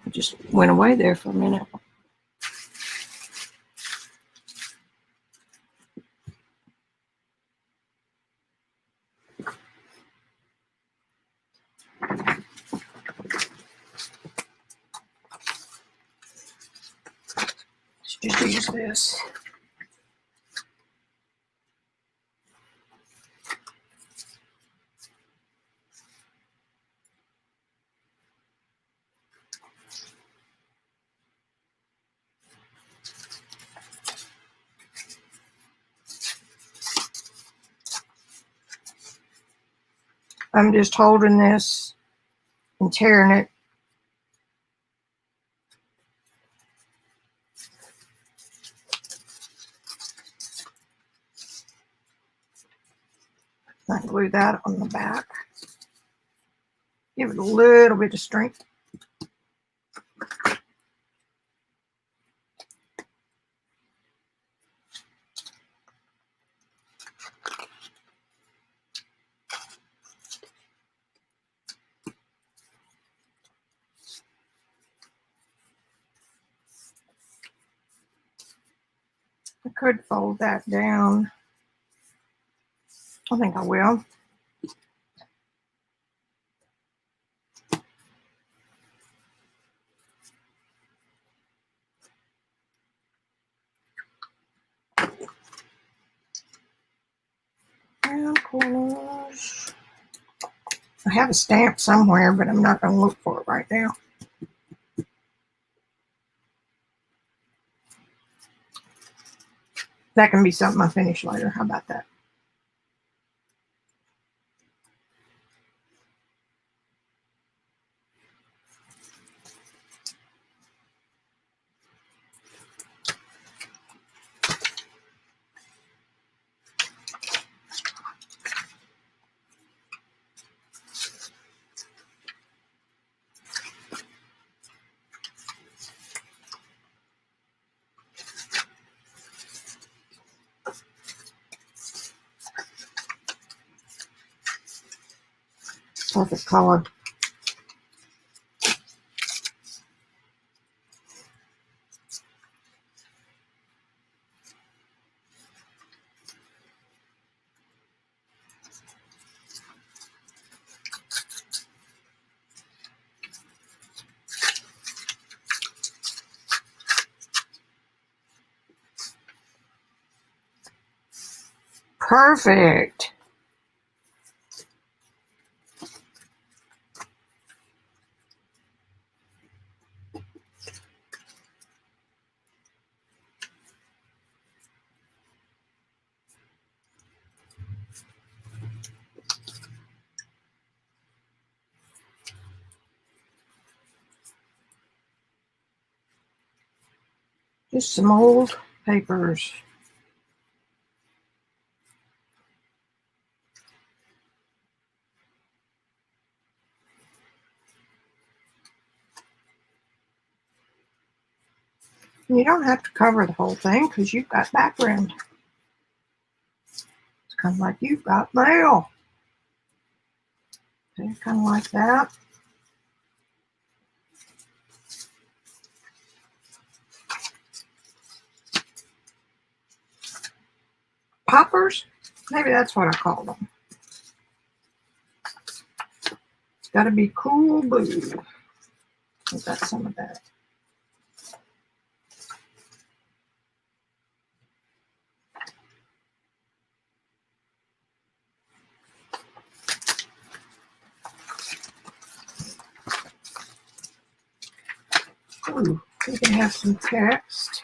It just went away there for a minute. Let's just use this. I'm just holding this and tearing it. I glue that on the back. Give it a little bit of strength. I could fold that down. I think I will. And corners. I have a stamp somewhere, but I'm not going to look for it right now. That can be something I finish later. How about that? Perfect color. Perfect. Just some old papers. You don't have to cover the whole thing because you've got background. It's kind of like you've got mail. Okay, kind of like that. Poppers? Maybe that's what I call them. It's got to be cool blue. I've got some of that. Ooh, we can have some text.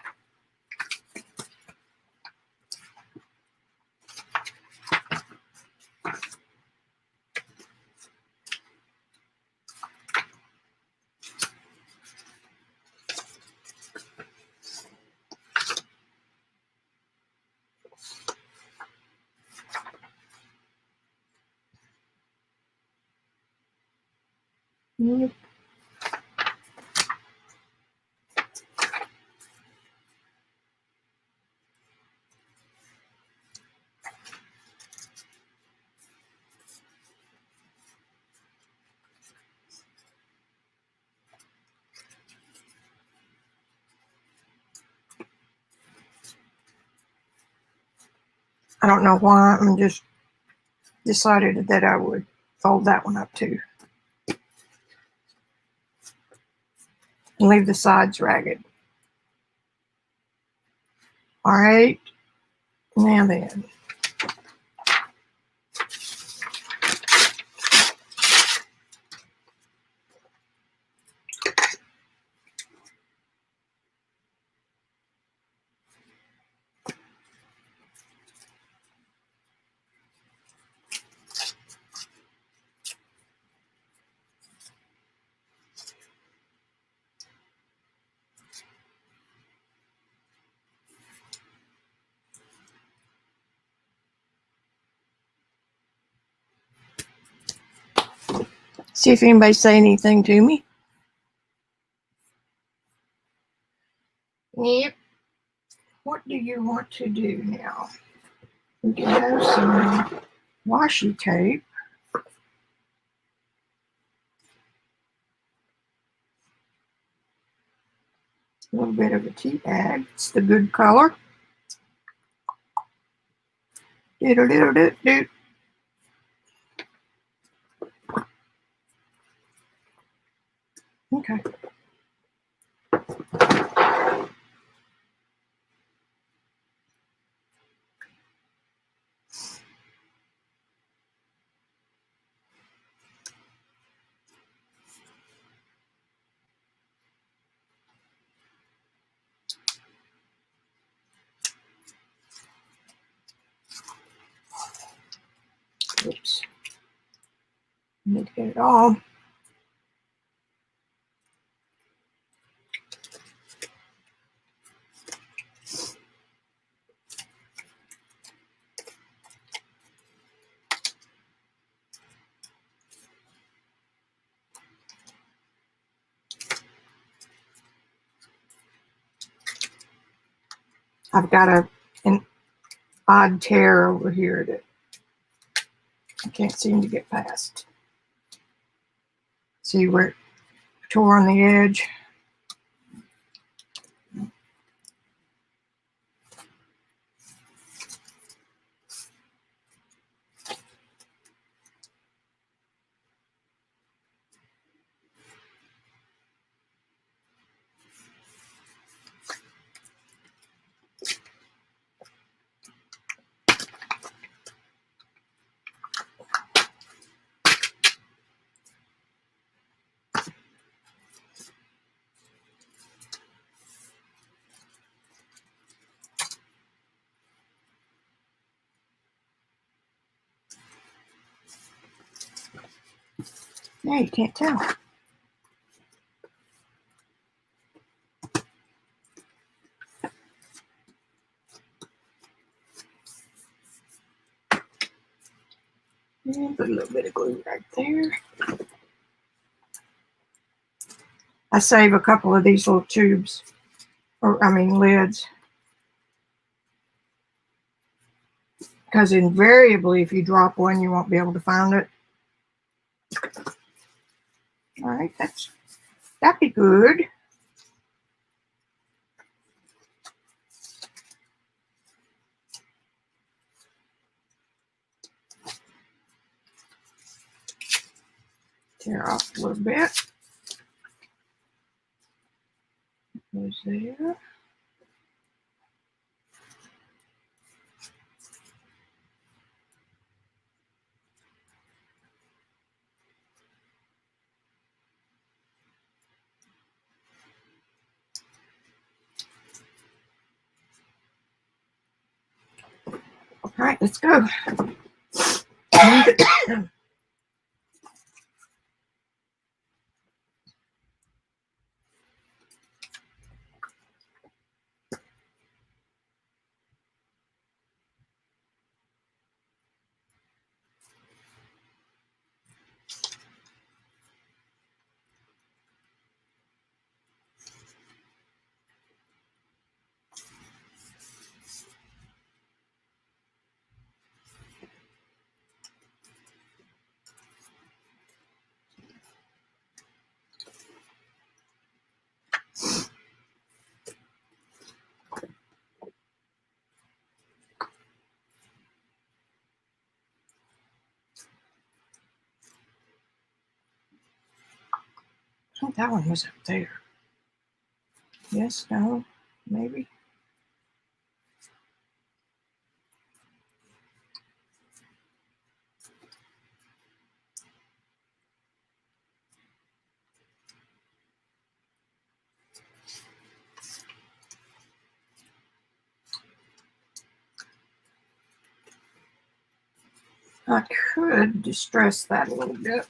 Yep. I don't know why. I'm just decided that I would fold that one up too. And leave the sides ragged. All right. Now then. See if anybody say anything to me. Yep. What do you want to do now? We can have some washi tape. A little bit of a tea bag. It's the good color. Do-do-do-do-do. Okay. Oops. Need to get it all. I've got an odd tear over here that I can't seem to get past. See where it tore on the edge? Yeah, you can't tell. And put a little bit of glue right there. I save a couple of these little tubes, or I mean lids, because invariably if you drop one, you won't be able to find it. All right, that'd be good. Tear off a little bit. Goes there. All right, let's go. think that one was up there. Yes, no, maybe. I could distress that a little bit.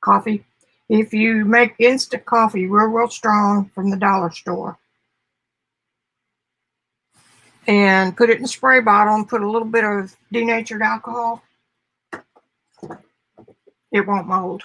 Coffee. If you make instant coffee real strong from the dollar store and put it in a spray bottle and put a little bit of denatured alcohol, it won't mold.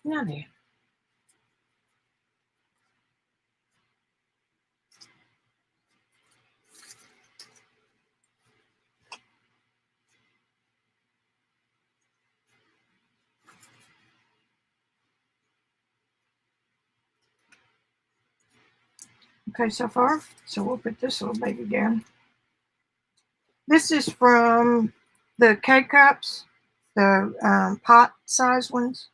Now then. Okay, so far. So we'll put this little baby down. This is from the K-Cups, the pot size ones.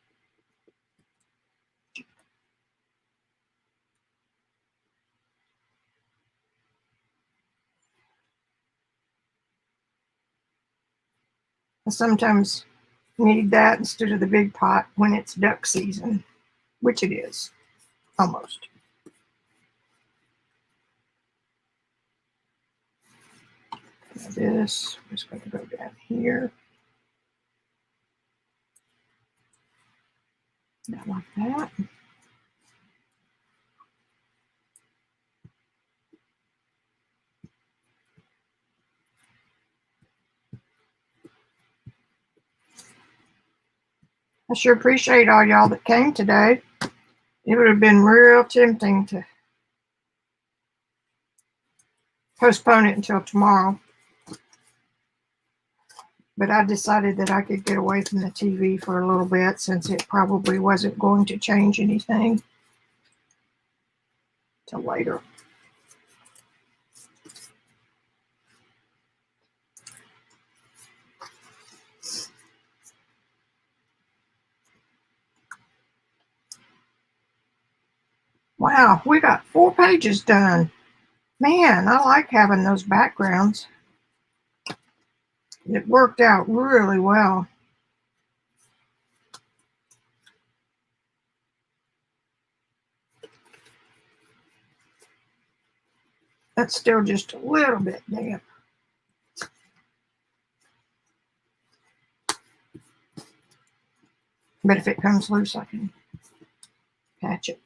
I sometimes need that instead of the big pot when it's duck season, which it is, almost. Now this is going to go down here. Not like that. I sure appreciate all y'all that came today. It would have been real tempting to postpone it until tomorrow. But I decided that I could get away from the TV for a little bit since it probably wasn't going to change anything till later. Wow, we got 4 pages done. Man, I like having those backgrounds. It worked out really well. That's still just a little bit damp. But if it comes loose, I can patch it.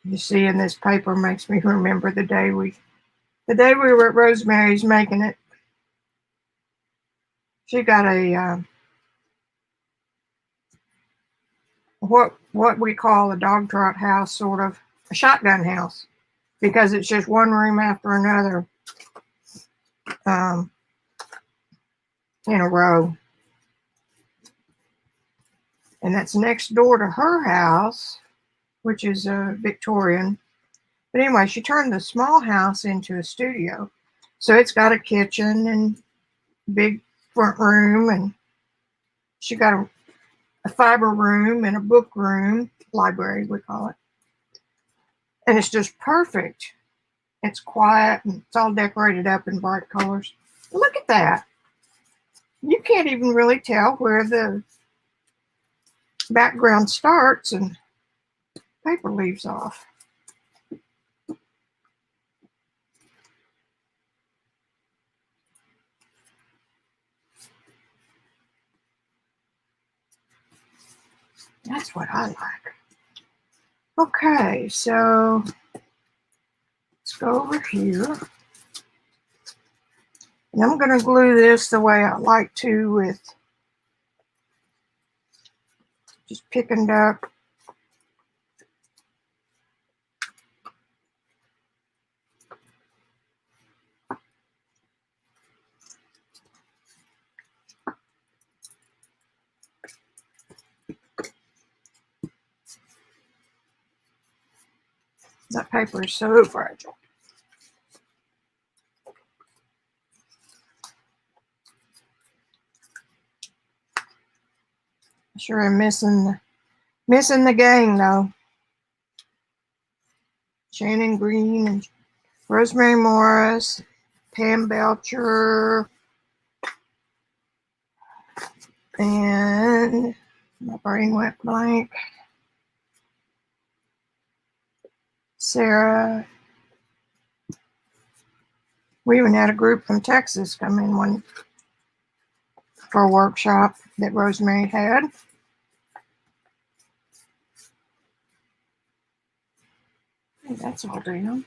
You see, in this paper makes me remember the day we were at Rosemary's making it. She got a what we call a dog trot house, sort of a shotgun house, because it's just one room after another. in a row. And that's next door to her house, which is Victorian. But anyway, she turned the small house into a studio. So it's got a kitchen and big front room, and she got a fiber room and a book room, library we call it. And it's just perfect. It's quiet and it's all decorated up in bright colors. Look at that. You can't even really tell where the background starts and paper leaves off. That's what I like. Okay, so let's go over here. And I'm going to glue this the way I like to, with just picking up that paper is so fragile. Sure am missing the gang though. Shannon Green and Rosemary Morris, Pam Belcher, and my brain went blank. Sarah. We even had a group from Texas come in one for a workshop that Rosemary had. Hey, that's all down.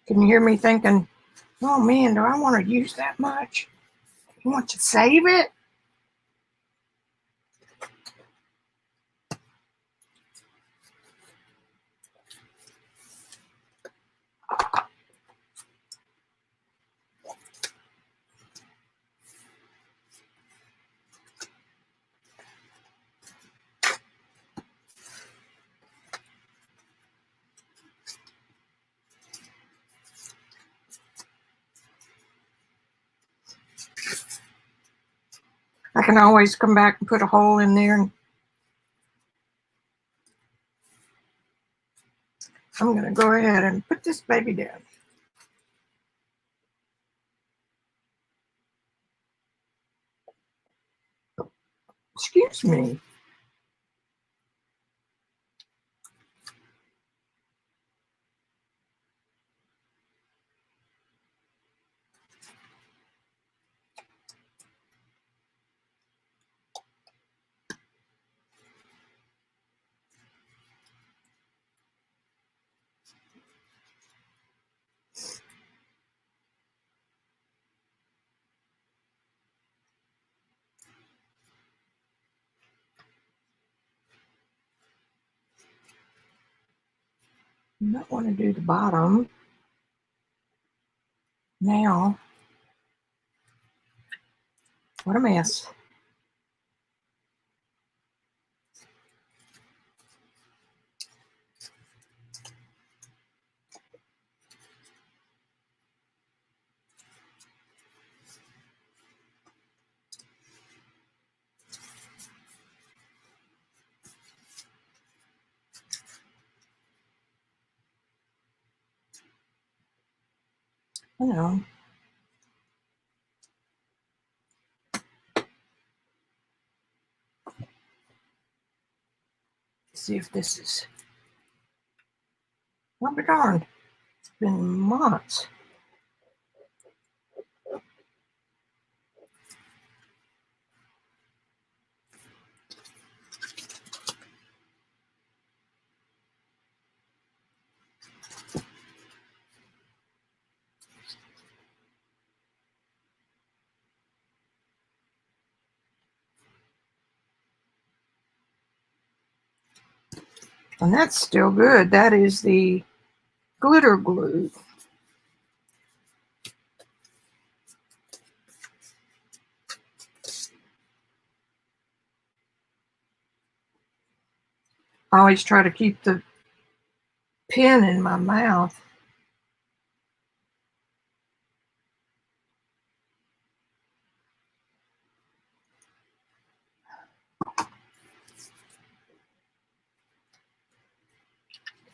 Can you hear me thinking, oh man, do I want to use that much? You want to save it? I can always come back and put a hole in there. And I'm going to go ahead and put this baby down. Excuse me. You might want to do the bottom now. What a mess. I know. See if this is. I'll be darned. It's been months. And that's still good. That is the glitter glue. I always try to keep the pen in my mouth.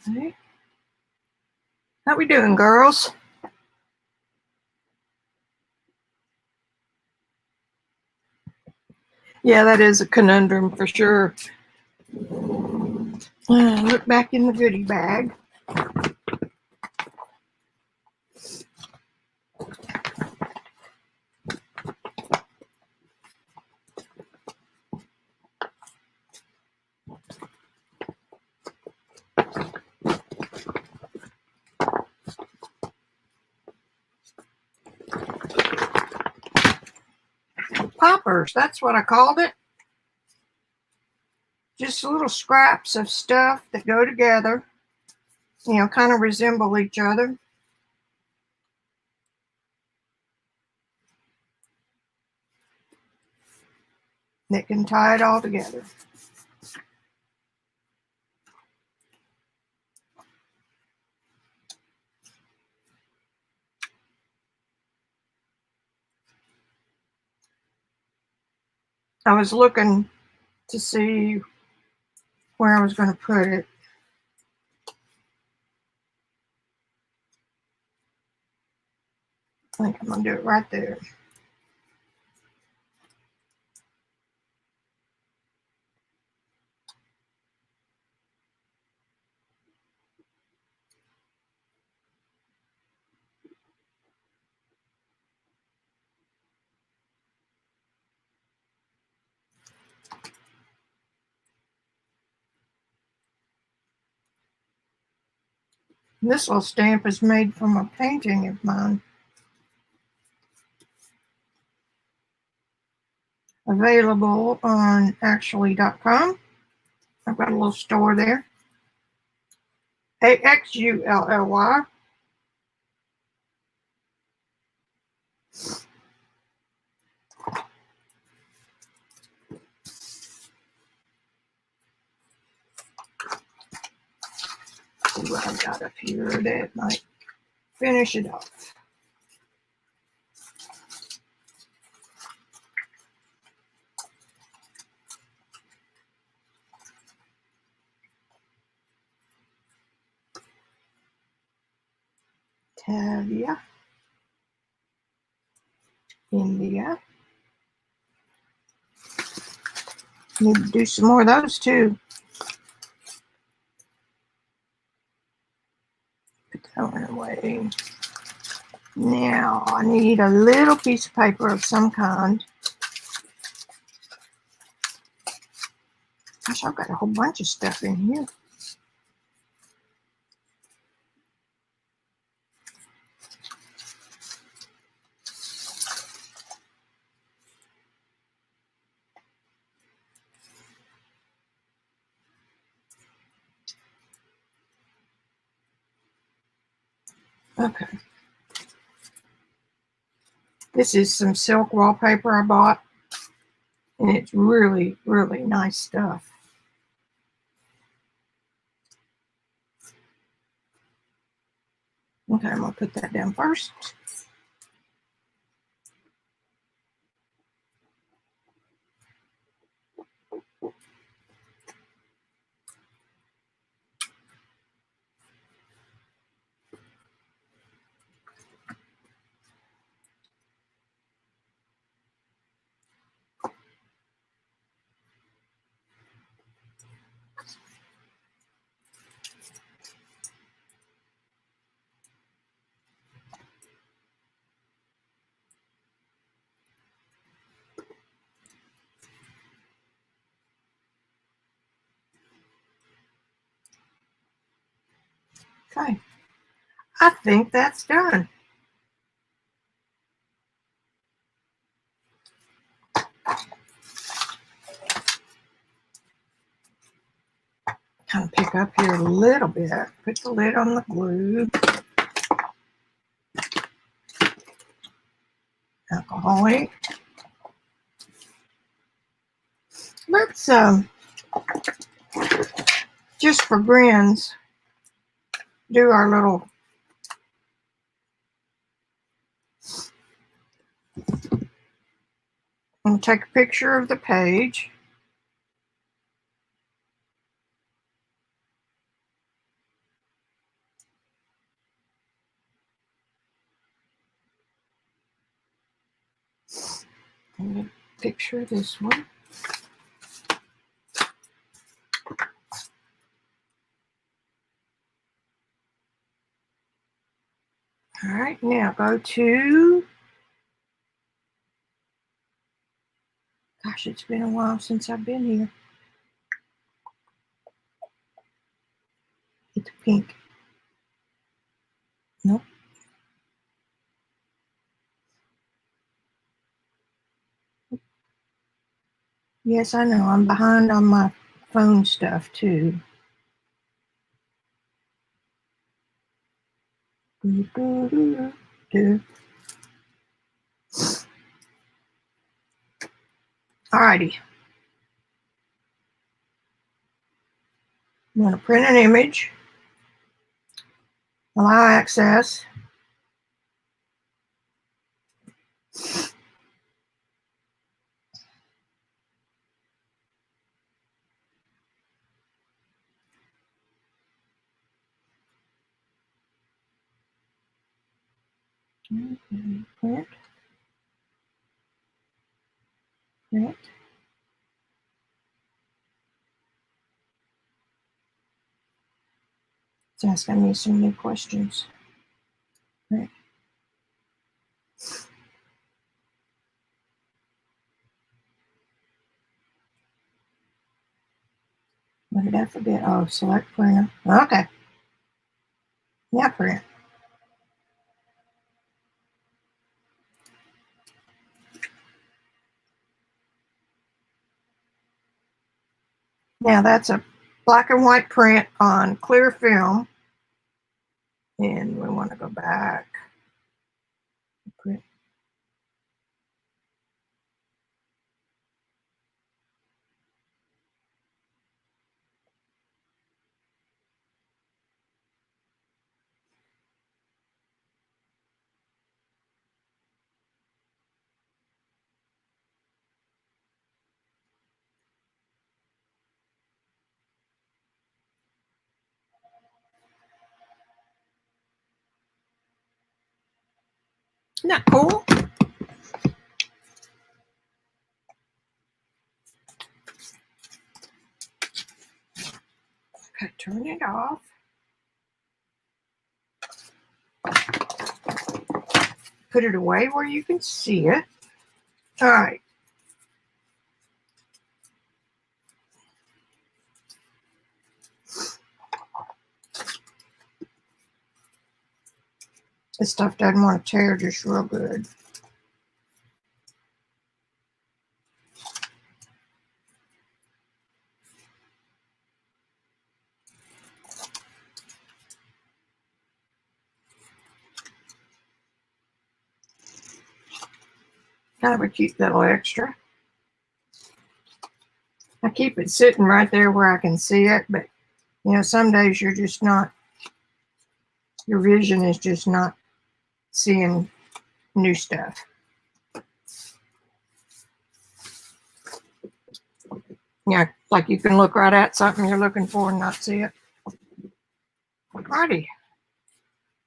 Okay. How we doing, girls? Yeah, that is a conundrum for sure. Look back in the goodie bag. Poppers, that's what I called it. Just little scraps of stuff that go together, you know, kind of resemble each other. That can tie it all together. I was looking to see where I was going to put it. I think I'm going to do it right there. This little stamp is made from a painting of mine. Available on actually.com. I've got a little store there. AXULLY. See what I've got up here that might finish it off. Tavia, India. Need to do some more of those too. Put that one away. Now I need a little piece of paper of some kind. Gosh, I've got a whole bunch of stuff in here. Okay. This is some silk wallpaper I bought, and it's really, really nice stuff. Okay, I'm going to put that down first. Okay. I think that's done. Kind of pick up here a little bit. Put the lid on the glue. Alcohol ink. Let's just for grins do our little I'm gonna take a picture of the page. I'm gonna picture this one. All right, now go to, gosh, it's been a while since I've been here. It's pink. Nope. Yes, I know. I'm behind on my phone stuff too. Alrighty. I'm going to print an image. Allow access. Print. Print. It's asking me some new questions. Print. What did I forget? Oh, select printer. Okay. Yeah, print. Now that's a black and white print on clear film. And we want to go back. Print. Isn't that cool? Okay, turn it off. Put it away where you can see it. All right. This stuff doesn't want to tear just real good. Kind of a cute little extra. I keep it sitting right there where I can see it, but you know, some days you're just not, your vision is just not seeing new stuff. Yeah, like you can look right at something you're looking for and not see it. Alrighty.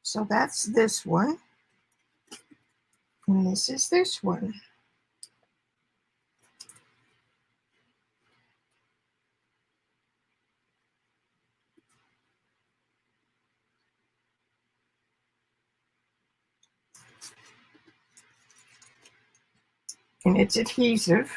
So that's this one. And this is this one. And it's adhesive.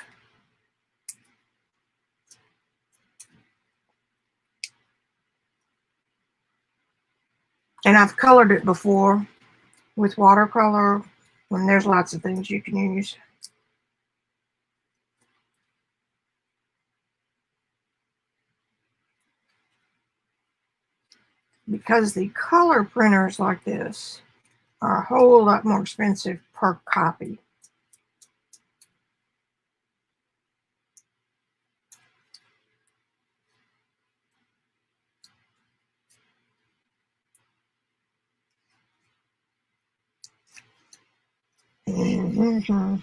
And I've colored it before with watercolor, and there's lots of things you can use. Because the color printers like this are a whole lot more expensive per copy. Mm-hmm.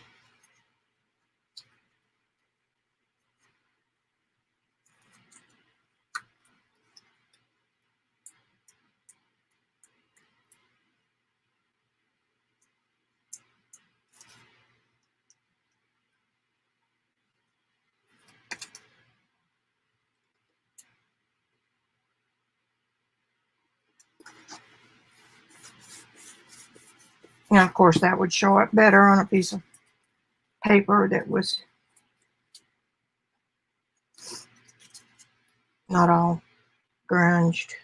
Now, of course, that would show up better on a piece of paper that was not all grunged.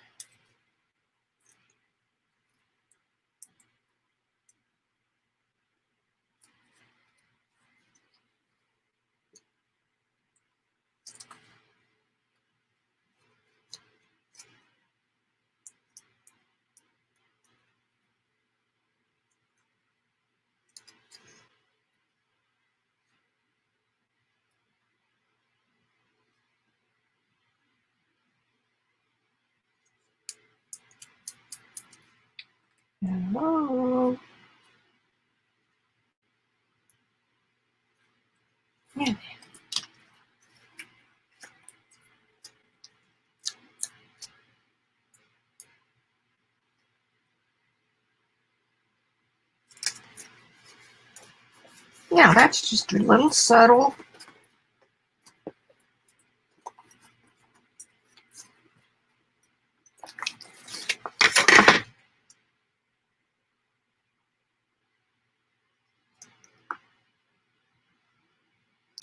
Hello. Yeah. Now, that's just a little subtle.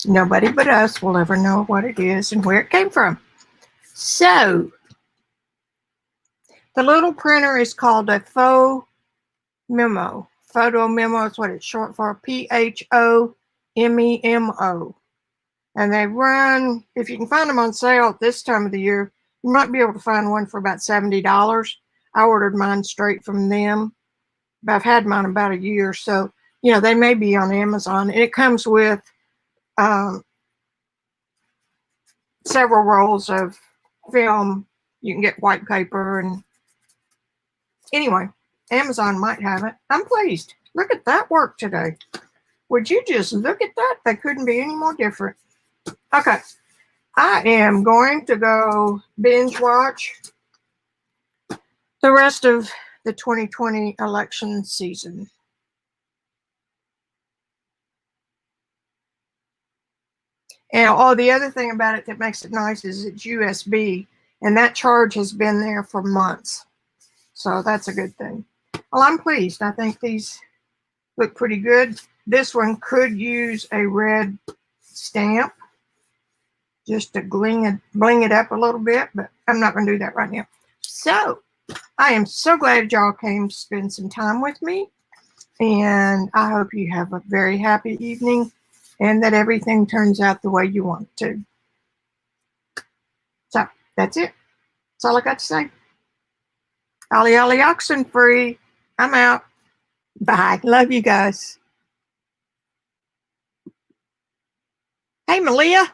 Nobody but us will ever know what it is and where it came from. So, the little printer is called a Photo Memo. Photo Memo is what it's short for, PHOMEMO. And they run, if you can find them on sale at this time of the year, you might be able to find one for about $70. I ordered mine straight from them. But I've had mine about a year, so you know they may be on Amazon. It comes with several rolls of film. You can get white paper, and anyway, Amazon might have it. I'm pleased. Look at that work today. Would you just look at that? They couldn't be any more different. Okay, I am going to go binge watch the rest of the 2020 election season. And oh, the other thing about it that makes it nice is it's USB, and that charge has been there for months. So that's a good thing. Well, I'm pleased. I think these look pretty good. This one could use a red stamp just to bling it up a little bit, but I'm not going to do that right now. So I am so glad y'all came to spend some time with me, and I hope you have a very happy evening and that everything turns out the way you want it to. So that's it. That's all I got to say. Ollie Ollie Oxen Free. I'm out. Bye. Love you guys. Hey, Malia.